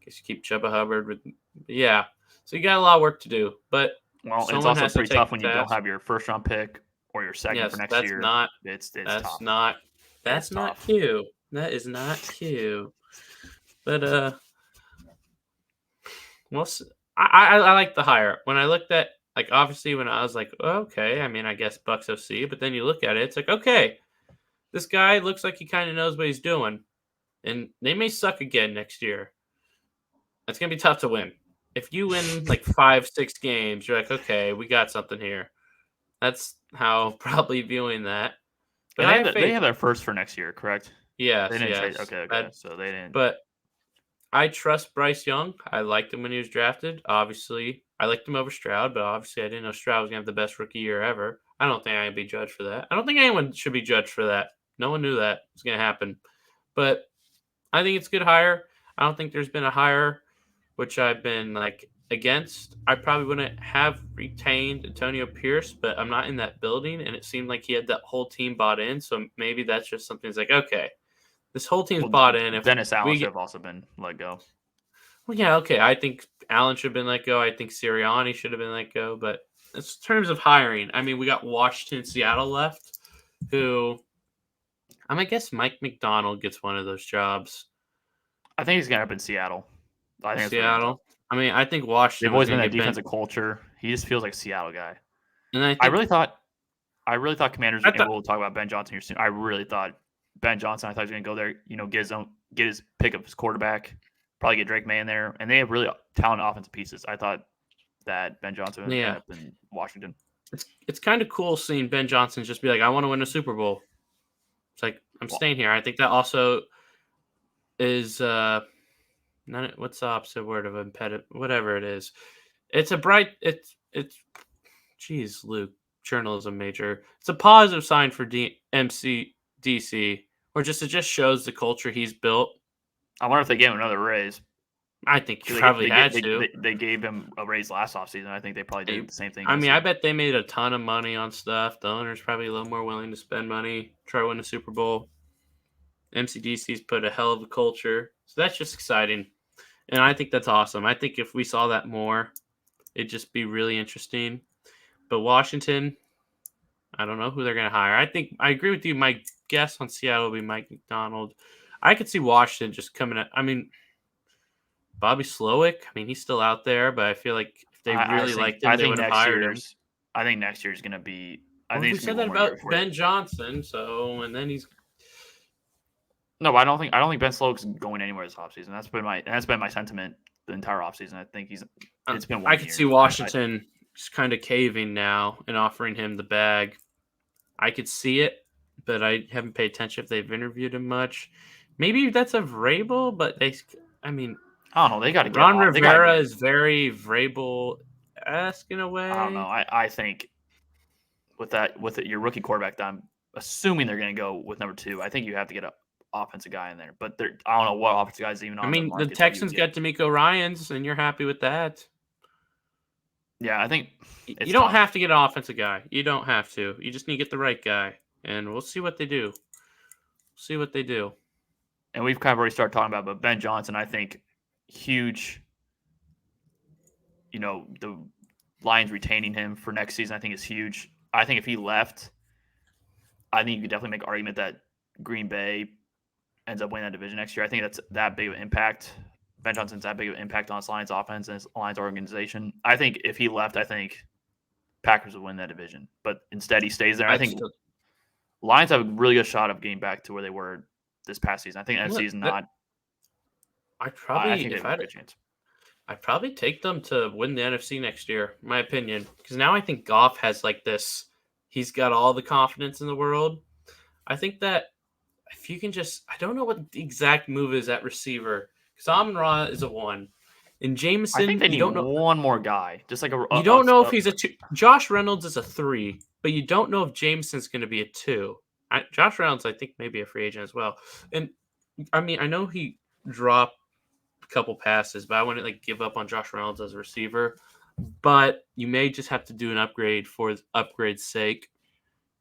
I guess you keep Chuba Hubbard with. Yeah. So you got a lot of work to do, but Well, it's someone also has to pretty take tough the when you don't task. have your first round pick or your second for Yes, next that's year. not It's that's tough. not It's that's not tough. cute. That is not cute. But well, I like the hire. When I looked at like obviously when I was like, okay, I mean I guess Bucks OC, but then you look at it, it's like okay, this guy looks like he kind of knows what he's doing, and they may suck again next year. It's gonna be tough to win. If you win like 5, 6 games, you're like, okay, we got something here. That's how I'm probably viewing that. But And I have they faith. have their first for next year, correct? They Yes, didn't trade. yes. Okay. So they didn't. But I trust Bryce Young. I liked him when he was drafted. Obviously, I liked him over Stroud, but obviously, I didn't know Stroud was going to have the best rookie year ever. I don't think I can be judged for that. I don't think anyone should be judged for that. No one knew that was going to happen. But I think it's a good hire. I don't think there's been a hire which I've been like against. I probably wouldn't have retained Antonio Pierce, but I'm not in that building, and it seemed like he had that whole team bought in. So maybe that's just something that's like, okay, this whole team's Well, bought in. If Dennis Allen we should get, have also been let go. well, yeah, okay. I think Allen should have been let go. I think Sirianni should have been let go. But in terms of hiring, I mean, we got Washington, Seattle left, who I guess Mike McDonald gets one of those jobs. I think he's gonna end up in Seattle. I think that's what he ends up. Seattle. I mean, I think They've Washington was always been going to that get Ben. defensive culture. He just feels like a Seattle guy. And I I think really thought Commanders. I And thought we'll talk about Ben Johnson here soon. I really thought Ben Johnson. I thought he was going to go there. Get his pick of his quarterback. Probably get Drake May in there, and they have really talented offensive pieces. I thought that Ben Johnson would end up in Washington. it's kind of cool seeing Ben Johnson just be like, I want to win a Super Bowl. It's like I'm staying here. I think that also is what's the opposite word of impediment? Whatever it is. It's a bright. Geez, Luke, journalism major. It's a positive sign for DC, or it just shows the culture he's built. I wonder if they gave him another raise. I think he probably had to. They gave him a raise last offseason. I think they probably did the same thing. I mean, I bet they made a ton of money on stuff. The owner's probably a little more willing to spend money, try to win a Super Bowl. MCDC's put a hell of a culture. So that's just exciting. And I think that's awesome. I think if we saw that more, it'd just be really interesting. But Washington, I don't know who they're going to hire. I agree with you. My guess on Seattle will be Mike McDonald. I could see Washington just coming at, I mean, Bobby Slowick, I mean, he's still out there, but I feel like if they really liked him, they would have hired him. I think next year is going to be. We said that about Ben Johnson, and then he's. No, but I don't think Ben Slowick's going anywhere this offseason. That's been my sentiment the entire offseason. I think it's been 1 year. I could see Washington just kind of caving now and offering him the bag. I could see it, but I haven't paid attention if they've interviewed him much. Maybe that's a Vrabel, but I don't know. They got to get Ron Rivera is very Vrabel-esque in a way. I don't know. I think with your rookie quarterback, I'm assuming they're going to go with number 2. I think you have to get an offensive guy in there, but I don't know what offensive guys even on. I mean, the Texans got DeMeco Ryans, and you're happy with that. Yeah, I think you don't have to get an offensive guy. You don't have to. You just need to get the right guy, and we'll see what they do. And we've kind of already started talking about, but Ben Johnson, I think, huge. The Lions retaining him for next season, I think, is huge. I think if he left, I think you could definitely make an argument that Green Bay ends up winning that division next year. I think that's that big of an impact. Ben Johnson's that big of an impact on his Lions offense and his Lions organization. I think if he left, I think Packers would win that division. But instead, he stays there. I think Lions have a really good shot of getting back to where they were this past season. I think NFC is not. I think they have a good chance. I'd probably take them to win the NFC next year, in my opinion. Because now I think Goff has like this. He's got all the confidence in the world. I think that if you can I don't know what the exact move is at receiver. Because Amon-Ra is a 1. And Jameson, I think they need one more guy. Just like you don't know if he's a 2. Josh Reynolds is a 3, but you don't know if Jameson's going to be a 2. Josh Reynolds, I think, may be a free agent as well. And I mean, I know he dropped a couple passes, but I wouldn't like give up on Josh Reynolds as a receiver. But you may just have to do an upgrade for upgrade's sake.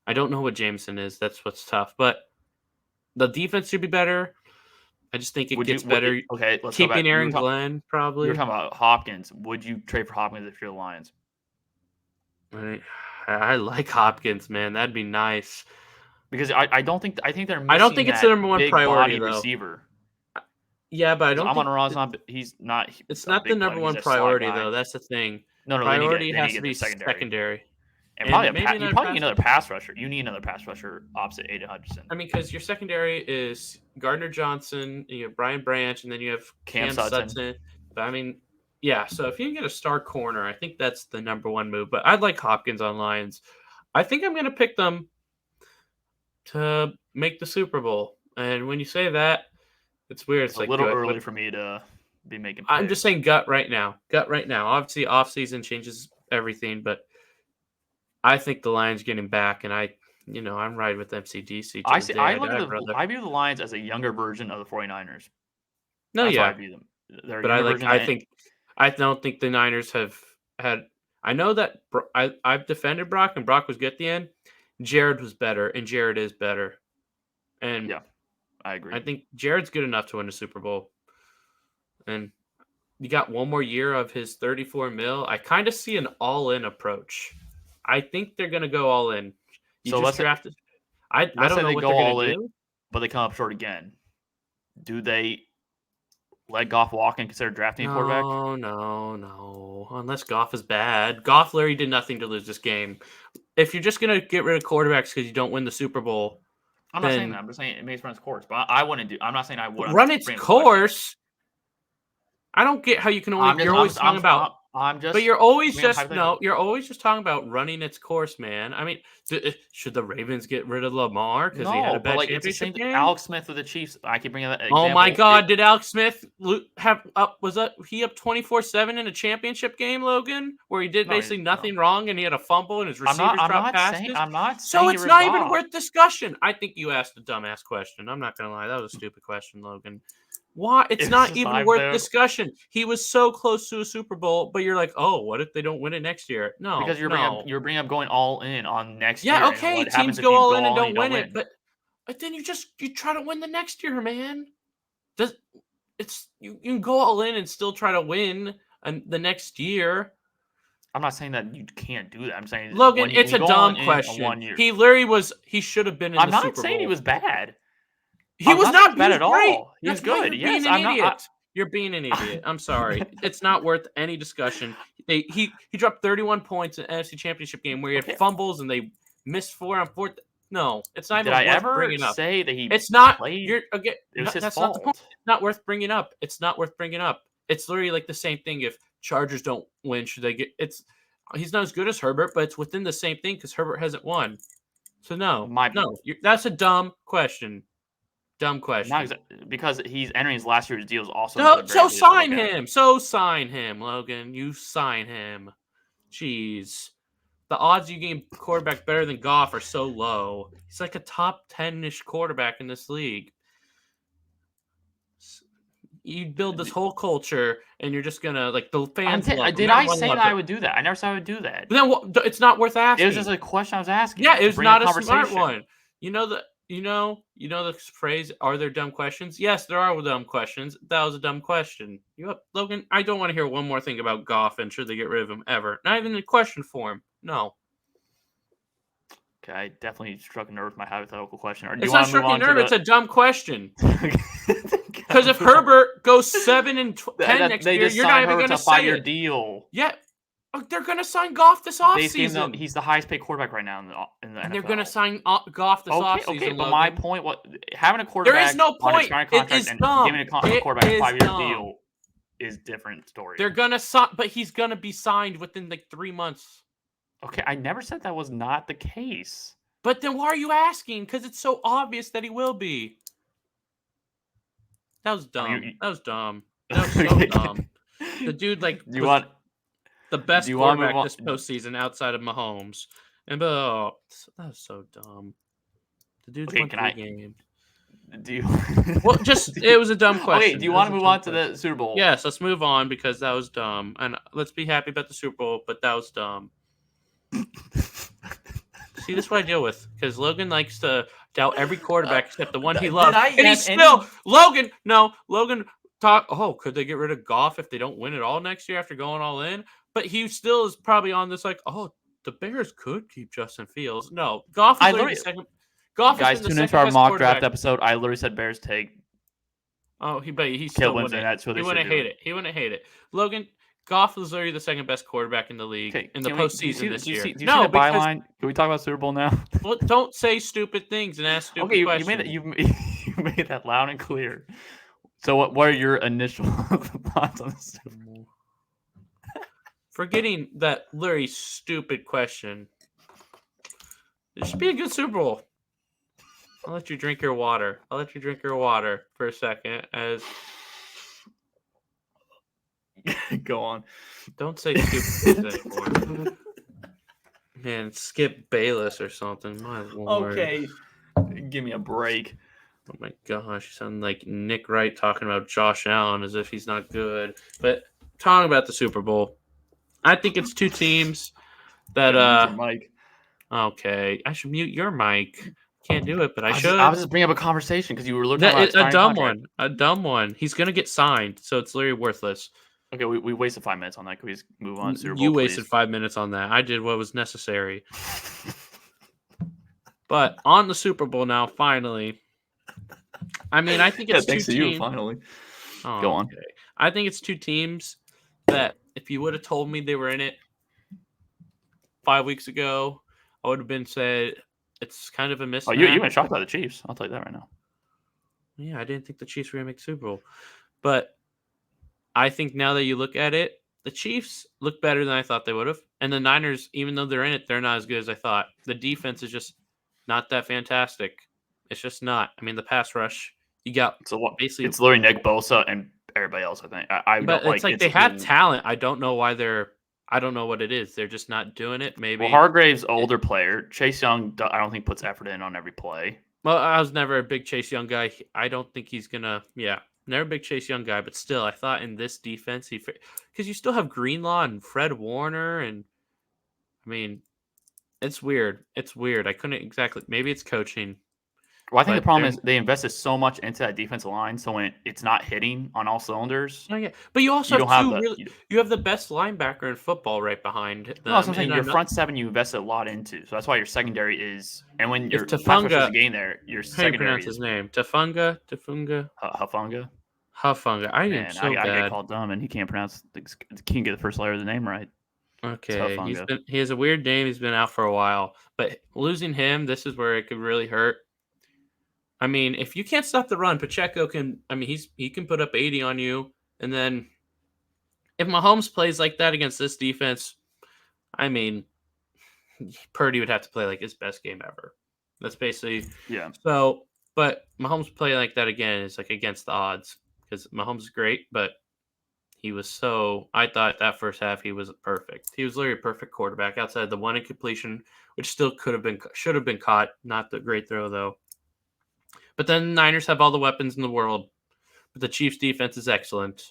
I don't know what Jameson is. That's what's tough. But the defense should be better. I just think it gets better. Okay, let's go back. Keeping Aaron Glenn, You probably. were talking about Hopkins. Would you trade for Hopkins if you're the Lions? I like Hopkins, man. That'd be nice. Because I think they're missing I don't think it's the number one big priority, body though. receiver. Yeah, but I don't think he's not. it's not the number one priority, though. That's the thing. No, priority they has need to be secondary. And probably you probably need another pass rusher. You need another pass rusher opposite Aiden Hutchinson. I mean, because your secondary is Gardner Johnson, you have Brian Branch, and then you have Cam Sutton. But I mean, yeah. So if you can get a star corner, I think that's the number one move. But I'd like Hopkins on Lions. I think I'm going to pick them to make the Super Bowl. And when you say that, it's weird. It's a little early for me to be making picks. I'm just saying gut right now. Obviously, offseason changes everything, but I think the Lions getting back, and I'm riding with MCDC. I view the Lions as a younger version of the 49ers. That's how I view them. But I don't think the Niners have had. I know that I've defended Brock, and Brock was good at the end. Jared was better, and Jared is better. And yeah, I agree. I think Jared's good enough to win a Super Bowl. And you got one more year of his $34 million. I kind of see an all-in approach. I think they're going to go all in. Let's draft it. I don't know what they're going to do. But they come up short again. Do they let Goff walk and consider drafting a quarterback? No. Unless Goff is bad. Goff literally did nothing to lose this game. If you're just going to get rid of quarterbacks because you don't win the Super Bowl. I'm not saying that. I'm just saying it makes run its course. But I wouldn't do. I'm not saying I would. Run its course? I don't get how you can only. You're always talking about. But you're always just talking about running its course, man. I mean, should the Ravens get rid of Lamar because he had a bad championship game? Alex Smith with the Chiefs. I keep bringing that example. Oh my God! Did Alex Smith have up? Was he up 24-7 in a championship game, Logan, where he did basically nothing wrong and he had a fumble and his receivers dropped passes? I'm not. So it's not even worth discussion. I think you asked a dumbass question. I'm not gonna lie, that was a stupid question, Logan. Why? It's not even worth discussion. He was so close to a Super Bowl, but you're like, oh, what if they don't win it next year? No, because you're bringing up going all in on next year. Yeah, okay, teams go all in and don't win it, but then you try to win the next year, man. You can go all in and still try to win the next year. I'm not saying that you can't do that. I'm saying Logan, it's a dumb question. He literally he should have been in the Super Bowl. I'm not saying he was bad. He was not bad at all. He was good. Yes, You're being an idiot. I'm sorry. It's not worth any discussion. He dropped 31 points in the NFC Championship game where he had fumbles and they missed 4 on 4th. No, it's not even worth bringing up. Say that he? It's not. Played, it was his fault. Not the point. It's not worth bringing up. It's not worth bringing up. It's literally like the same thing. If Chargers don't win, should they get? He's not as good as Herbert, but it's within the same thing because Herbert hasn't won. So that's a dumb question. Dumb question. Not because he's entering his last year's deals also. So sign him. So sign him, Logan. You sign him. Jeez. The odds you game quarterback better than Goff are so low. He's like a top 10-ish quarterback in this league. You build this whole culture, and you're just gonna the fans. Did I say that I would do that? I never said I would do that. But then it's not worth asking. It was just a question I was asking. Yeah, it was not a smart one. You know the phrase, are there dumb questions? Yes, there are dumb questions. That was a dumb question. Logan, I don't want to hear one more thing about Goff and should they get rid of him ever. Not even in question form. No. Okay, I definitely struck a nerve with my hypothetical question. It's not striking a nerve, it's a dumb question. Because if Herbert goes 7-10 next year, you're not even going to say it. Deal. Yeah. They're going to sign Goff this offseason. He's the highest paid quarterback right now in the NFL. And they're going to sign Goff this offseason. Okay, but my point, having a quarterback there is no point. It is dumb. Giving a quarterback a 5-year deal is different story. They're going to sign, but he's going to be signed within 3 months. Okay, I never said that was not the case. But then why are you asking? Because it's so obvious that he will be. That was dumb. That was dumb. That was so dumb. The dude the best quarterback this postseason outside of Mahomes. And that was so dumb. The dude's won 3 games. Do you? Well, it was a dumb question. Okay, do you want to move on to the Super Bowl? Yes, let's move on because that was dumb. And let's be happy about the Super Bowl, but that was dumb. See, this is what I deal with because Logan likes to doubt every quarterback except the one he Did loves, I and he's have still Logan. No, Logan. Could they get rid of Goff if they don't win it all next year after going all in? But he still is probably on this like, the Bears could keep Justin Fields. No, Goff is literally the second. Goff has Guys, been the tune second into our best mock quarterback. draft episode. I literally said Bears take. Oh, he wins, still wouldn't. and that's what He they wouldn't should do. hate it. He wouldn't hate it. Logan Goff is literally the second best quarterback in the league in the postseason this year. Do you see the byline? Can we talk about Super Bowl now? Well, don't say stupid things and ask stupid questions. You made that loud and clear. So what are your initial thoughts on the Super Bowl? Forgetting that literally stupid question. It should be a good Super Bowl. I'll let you drink your water. For a second as Go on. Don't say stupid things anymore. Man, Skip Bayless or something. My lord. Okay. Give me a break. Oh my gosh, you sound like Nick Wright talking about Josh Allen as if he's not good. But talking about the Super Bowl, I think it's two teams that Mike. Okay, I should mute your mic. Can't do it, but I should. I was just bringing up a conversation because you were looking at a dumb one. He's gonna get signed, so it's literally worthless. Okay, we wasted 5 minutes on that. Can we just move on to Super Bowl, You wasted 5 minutes on that. I did what was necessary. But on the Super Bowl now, finally. I mean, I think it's thanks two to teams. you, finally. Oh, Go on. Okay. I think it's two teams that if you would have told me they were in it 5 weeks ago, I would have been said it's kind of a mismatch. Oh, you went shocked by the Chiefs. I'll tell you that right now. Yeah, I didn't think the Chiefs were going to make the Super Bowl. But I think now that you look at it, the Chiefs look better than I thought they would have. And the Niners, even though they're in it, they're not as good as I thought. The defense is just not that fantastic. It's just not. I mean, the pass rush, you got basically. It's literally Nick Bosa and everybody else, I think. But it's like they have talent. I don't know why I don't know what it is. They're just not doing it. Maybe. Well, Hargrave's older player. Chase Young, I don't think puts effort in on every play. Well, I was never a big Chase Young guy. I don't think he's gonna. Yeah, never a big Chase Young guy. But still, I thought in this defense, because you still have Greenlaw and Fred Warner, and I mean, it's weird. It's weird. I couldn't exactly. Maybe it's coaching. Well, I think the problem is they invested so much into that defensive line, so when it's not hitting on all cylinders. Oh yeah, but you also you have the best linebacker in football right behind them. No, I'm saying your front seven you invested a lot into, so that's why your secondary is. And when your Tafunga is getting there, your secondary. How do you pronounce his name? Tafunga. Hufanga. I get called dumb, and he can't pronounce. Can't get the first letter of the name right. Okay, he has a weird name. He's been out for a while, but losing him, this is where it could really hurt. I mean, if you can't stop the run, Pacheco can. I mean, he can put up 80 on you, and then if Mahomes plays like that against this defense, I mean, Purdy would have to play like his best game ever. That's basically So, but Mahomes playing like that again is like against the odds because Mahomes is great, but he was so. I thought that first half he was perfect. He was literally a perfect quarterback outside the one incompletion, which still should have been caught. Not the great throw though. But then the Niners have all the weapons in the world. But the Chiefs' defense is excellent.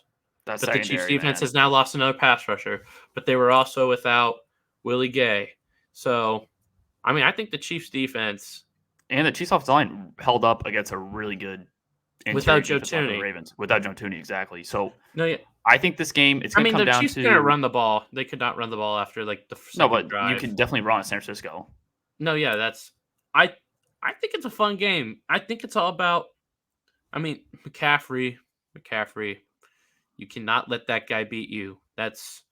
But the Chiefs' defense has now lost another pass rusher. But they were also without Willie Gay. So, I mean, I think the Chiefs' defense... And the Chiefs' offensive line held up against a really good... Without Joe Tooney. Ravens. Without Joe Tooney, exactly. So, no, yeah. I think this game, it's going to come down to... the Chiefs going to run the ball. They could not run the ball after, like, the second drive. You can definitely run at San Francisco. No, yeah, that's... I think it's a fun game. I think it's all about, I mean, McCaffrey, you cannot let that guy beat you. That's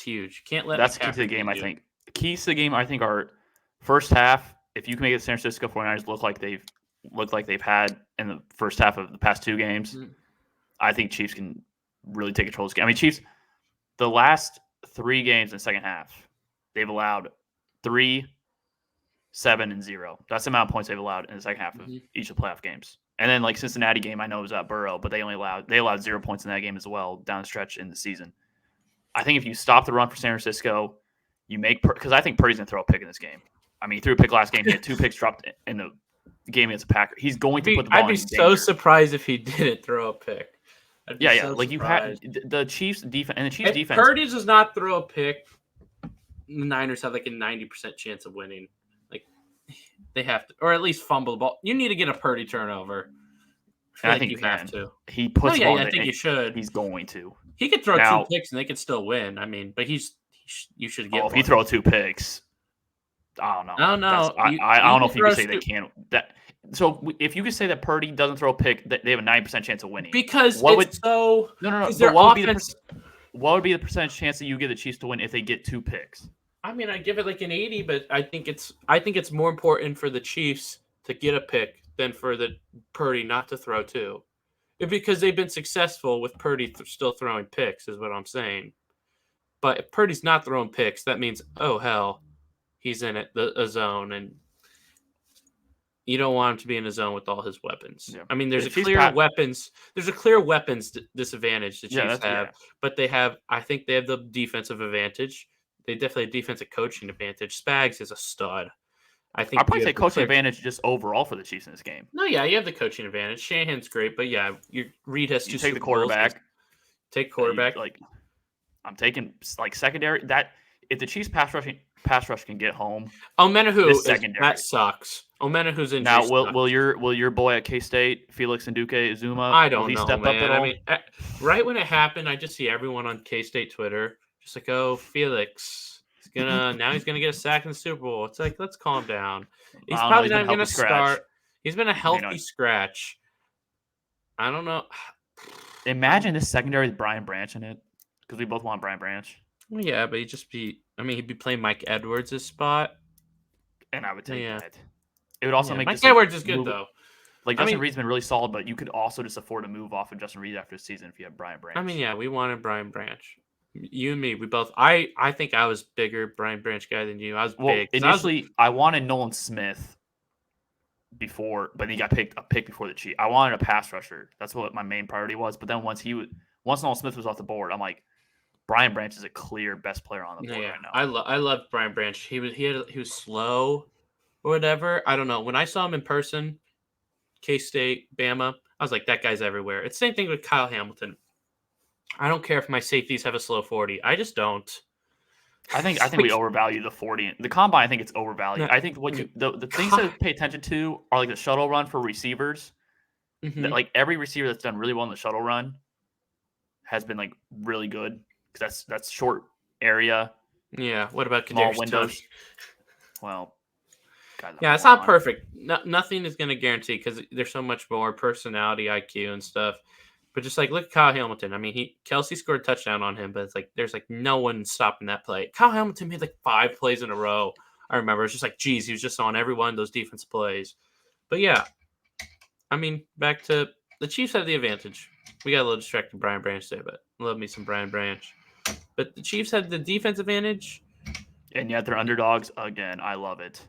huge. You can't let That's the key to the game, I think. The keys to the game, I think, are first half, if you can make it San Francisco 49ers look like they've had in the first half of the past two games, I think Chiefs can really take control of this game. I mean, Chiefs, the last 3 games in the second half, they've allowed 3, 7, and 0. That's the amount of points they've allowed in the second half of each of the playoff games. And then like Cincinnati game, I know it was at Burrow, but they allowed 0 points in that game as well down the stretch in the season. I think if you stop the run for San Francisco, you make because I think Purdy's gonna throw a pick in this game. I mean, he threw a pick last game. He had 2 picks dropped in the game against the Packers. He's going to put the ball. I'd be so surprised if he didn't throw a pick. Yeah. Like you had the Chiefs defense and the Chiefs defense. Purdy does not throw a pick. The Niners have like a 90% chance of winning. They have to, or at least fumble the ball. You need to get a Purdy turnover. And I think you have to. He puts No, the ball I in think you should. He's going to. He could throw Now, 2 picks and they could still win. I mean, but you should get. if he throws 2 picks, I don't know. I don't know. I don't know if you can say they can't. So if you could say that Purdy doesn't throw a pick, they have a 90% chance of winning. Because no. But what would be the percentage chance that you give the Chiefs to win if they get 2 picks? I mean, I give it like an 80, but I think it's more important for the Chiefs to get a pick than for the Purdy not to throw 2. Because they've been successful with Purdy still throwing picks, is what I'm saying. But if Purdy's not throwing picks, that means, oh hell, he's in a zone, and you don't want him to be in a zone with all his weapons. Yeah. I mean, there's a clear weapons disadvantage the Chiefs have, but I think they have the defensive advantage. They definitely have defensive coaching advantage. Spags is a stud. I think I'd probably say coaching advantage just overall for the Chiefs in this game. No, yeah, you have the coaching advantage. Shanahan's great, but yeah, Reed has 2 take the quarterback. Take quarterback. I'm taking secondary. That if the Chiefs pass rush can get home. Omenahu that sucks. Omenahu's injury. Now will your boy at K-State, Felix Nduke-Uzuma, I don't know, step man. up at all? I mean, right when it happened, I just see everyone on K-State Twitter just like, oh, Felix. He's gonna get a sack in the Super Bowl. It's like, let's calm down. He's probably not gonna start. He's been a healthy scratch. I don't know. Imagine this secondary with Brian Branch in it, because we both want Brian Branch. Well, yeah, but he'd be playing Mike Edwards' spot, and I would take that. It would also make Mike Edwards is good though. Justin Reed's been really solid, but you could also just afford to move off of Justin Reed after the season if you have Brian Branch. I mean, yeah, we wanted Brian Branch. You and me, we both. I think I was bigger Brian Branch guy than you. I was big. Initially, I wanted Nolan Smith before, but he got picked before the Chiefs. I wanted a pass rusher. That's what my main priority was. But then once Nolan Smith was off the board, I'm like, Brian Branch is a clear best player on the board right now. I loved Brian Branch. He was slow or whatever. I don't know. When I saw him in person, K-State, Bama, I was like, that guy's everywhere. It's the same thing with Kyle Hamilton. I don't care if my safeties have a slow 40. I just don't. I think we overvalue the 40. The combine, I think it's overvalued. I think the things to pay attention to are like the shuttle run for receivers. Mm-hmm. Like every receiver that's done really well in the shuttle run has been like really good, because that's short area. Yeah. What about small windows? Well, yeah, it's not perfect. Nothing is going to guarantee, because there's so much more personality, IQ, and stuff. But just like, look at Kyle Hamilton. I mean, Kelsey scored a touchdown on him, but it's like there's like no one stopping that play. Kyle Hamilton made like 5 plays in a row. I remember it's just like, geez, he was just on every one of those defense plays. But yeah, I mean, back to the Chiefs have the advantage. We got a little distracted Brian Branch today, but love me some Brian Branch. But the Chiefs have the defense advantage, and yet they're underdogs again. I love it.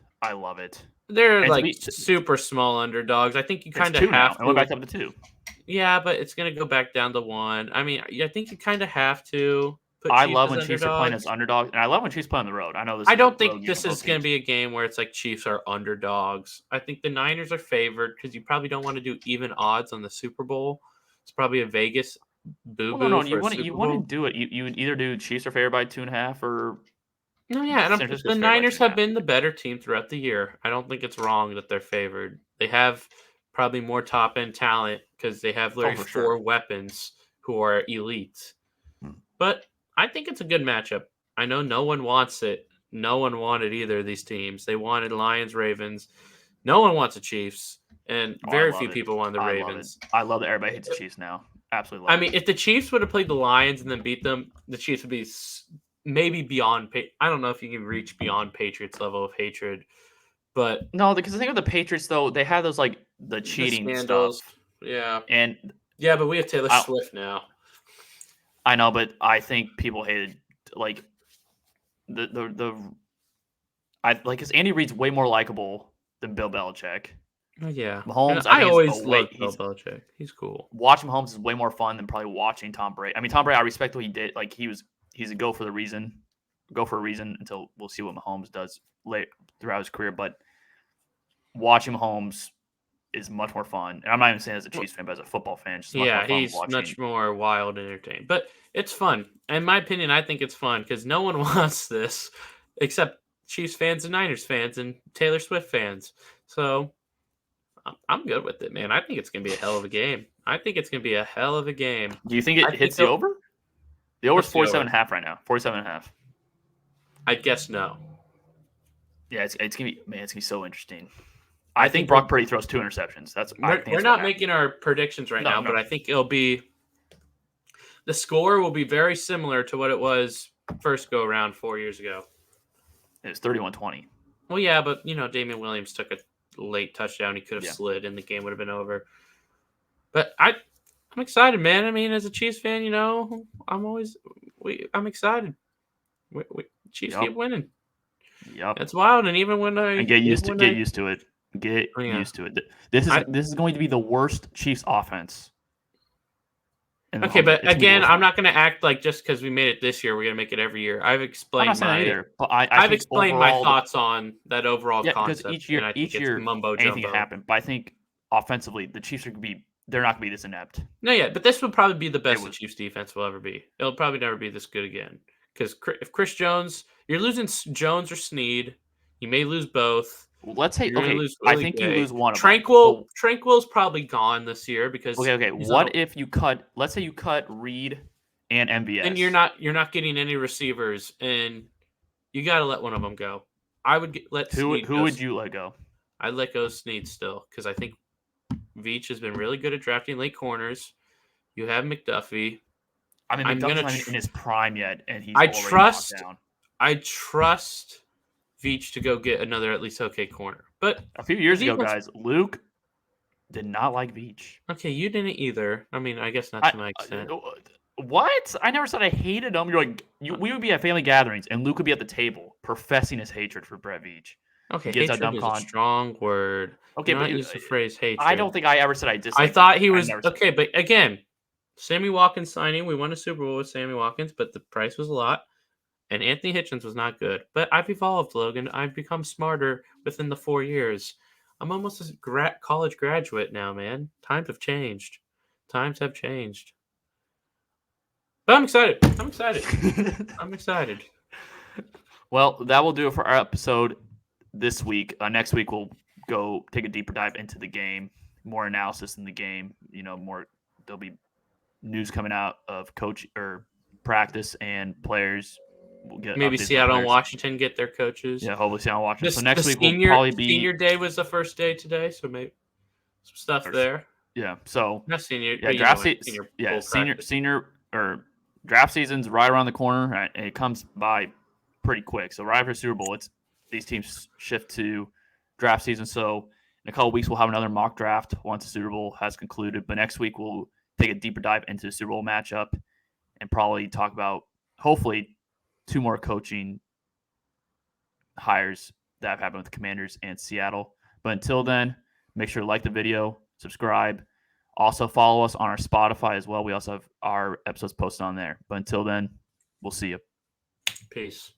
They're like super small underdogs. I think you kind of have to. And we're back up to 2. Yeah, but it's going to go back down to 1. I mean, I think you kind of have to put I love when Chiefs are playing as underdogs, and I love when Chiefs play on the road. I know this. I don't think this is going to be a game where it's like Chiefs are underdogs. I think the Niners are favored, because you probably don't want to do even odds on the Super Bowl. It's probably a Vegas boo-boo. Well, no, you want to do it. You would either do Chiefs are favored by 2.5 or. No, yeah, and the Niners have been the better team throughout the year. I don't think it's wrong that they're favored. They have probably more top-end talent, because they have literally 4 weapons who are elite. But I think it's a good matchup. I know no one wants it. No one wanted either of these teams. They wanted Lions, Ravens. No one wants the Chiefs, and very few people wanted the Ravens. I love that everybody hates the Chiefs now. Absolutely love it. I mean, if the Chiefs would have played the Lions and then beat them, the Chiefs would be maybe beyond. I don't know if you can reach beyond Patriots level of hatred. But no, because the thing with the Patriots, though, they have those like the cheating stuff. Yeah. And but we have Taylor Swift now. I know, but I think people hated like because Andy Reid's way more likable than Bill Belichick. Oh, yeah. Mahomes, I always loved Bill Belichick. He's cool. Watching Mahomes is way more fun than probably watching Tom Brady. I mean, Tom Brady, I respect what he did. Like he's a go for a reason until we'll see what Mahomes does late throughout his career. But watching Mahomes is much more fun. And I'm not even saying as a Chiefs fan, but as a football fan, just much more fun he's watching. Much more wild and entertaining. But it's fun. In my opinion, I think it's fun because no one wants this except Chiefs fans and Niners fans and Taylor Swift fans. So I'm good with it, man. I think it's going to be a hell of a game. Do you think I it think hits the they'll- over? The over's What's the over? 47.5 right now. 47.5. I guess no. Yeah, it's gonna be it's gonna be so interesting. I I think think Brock Purdy throws 2 interceptions. We're not making our predictions right now, No. but I think it'll be the score will be very similar to what it was first go around 4 years ago. It was 31-20. Well, yeah, but Damian Williams took a late touchdown. He could have Yeah. slid, and the game would have been over. But I'm excited, man. I mean, as a Chiefs fan, I'm excited. Chiefs keep winning. Yep. It's wild, and even when I Get used to it. Get used to it. This is going to be the worst Chiefs offense. Okay, but again, I'm not going to act like just because we made it this year, we're going to make it every year. I've explained I've explained my thoughts on that overall concept. Each year, mumbo anything jumbo. can happen. But I think offensively, the Chiefs they're not going to be this inept. No, yeah, but this would probably be the best the Chiefs defense will ever be. It'll probably never be this good again. Because if Chris Jones, you're losing Jones or Snead, you may lose both. Let's say I think you lose one of them. Tranquil's probably gone this year because what if you cut? Let's say you cut Reed and MVS, and you're not getting any receivers, and you got to let one of them go. I would let Snead who would you let go? I'd let go Snead still because I think Veach has been really good at drafting late corners. You have McDuffie. I mean, McDuffie's not in his prime yet, and he's I trust Veach to go get another at least okay corner. But a few years ago, guys, Luke did not like Veach. Okay, you didn't either. I mean, I guess not to my extent. What? I never said I hated him. You're like, we would be at family gatherings, and Luke would be at the table professing his hatred for Brett Veach. Okay, hatred is a strong word. Okay, but use the phrase hatred. I don't think I ever said I disliked. I thought he was okay, but again, Sammy Watkins signing. We won a Super Bowl with Sammy Watkins, but the price was a lot, and Anthony Hitchens was not good. But I've evolved, Logan. I've become smarter within the 4 years. I'm almost a college graduate now, man. Times have changed. But I'm excited. I'm excited. Well, that will do it for our episode this week. Next week, we'll go take a deeper dive into the game, more analysis in the game. There'll be news coming out of coach or practice and players. We'll get maybe Seattle and Washington get their coaches. Yeah, hopefully Seattle and Washington. So next week will probably be senior day was the first day today, so maybe some stuff there. Yeah, so not senior. Yeah, draft season. Yeah, senior or draft season's right around the corner, right, and it comes by pretty quick. So right after Super Bowl, these teams shift to draft season. So in a couple of weeks, we'll have another mock draft once the Super Bowl has concluded. But next week, we'll take a deeper dive into the Super Bowl matchup and probably talk about, hopefully, 2 more coaching hires that have happened with the Commanders and Seattle. But until then, make sure to like the video, subscribe. Also follow us on our Spotify as well. We also have our episodes posted on there. But until then, we'll see you. Peace.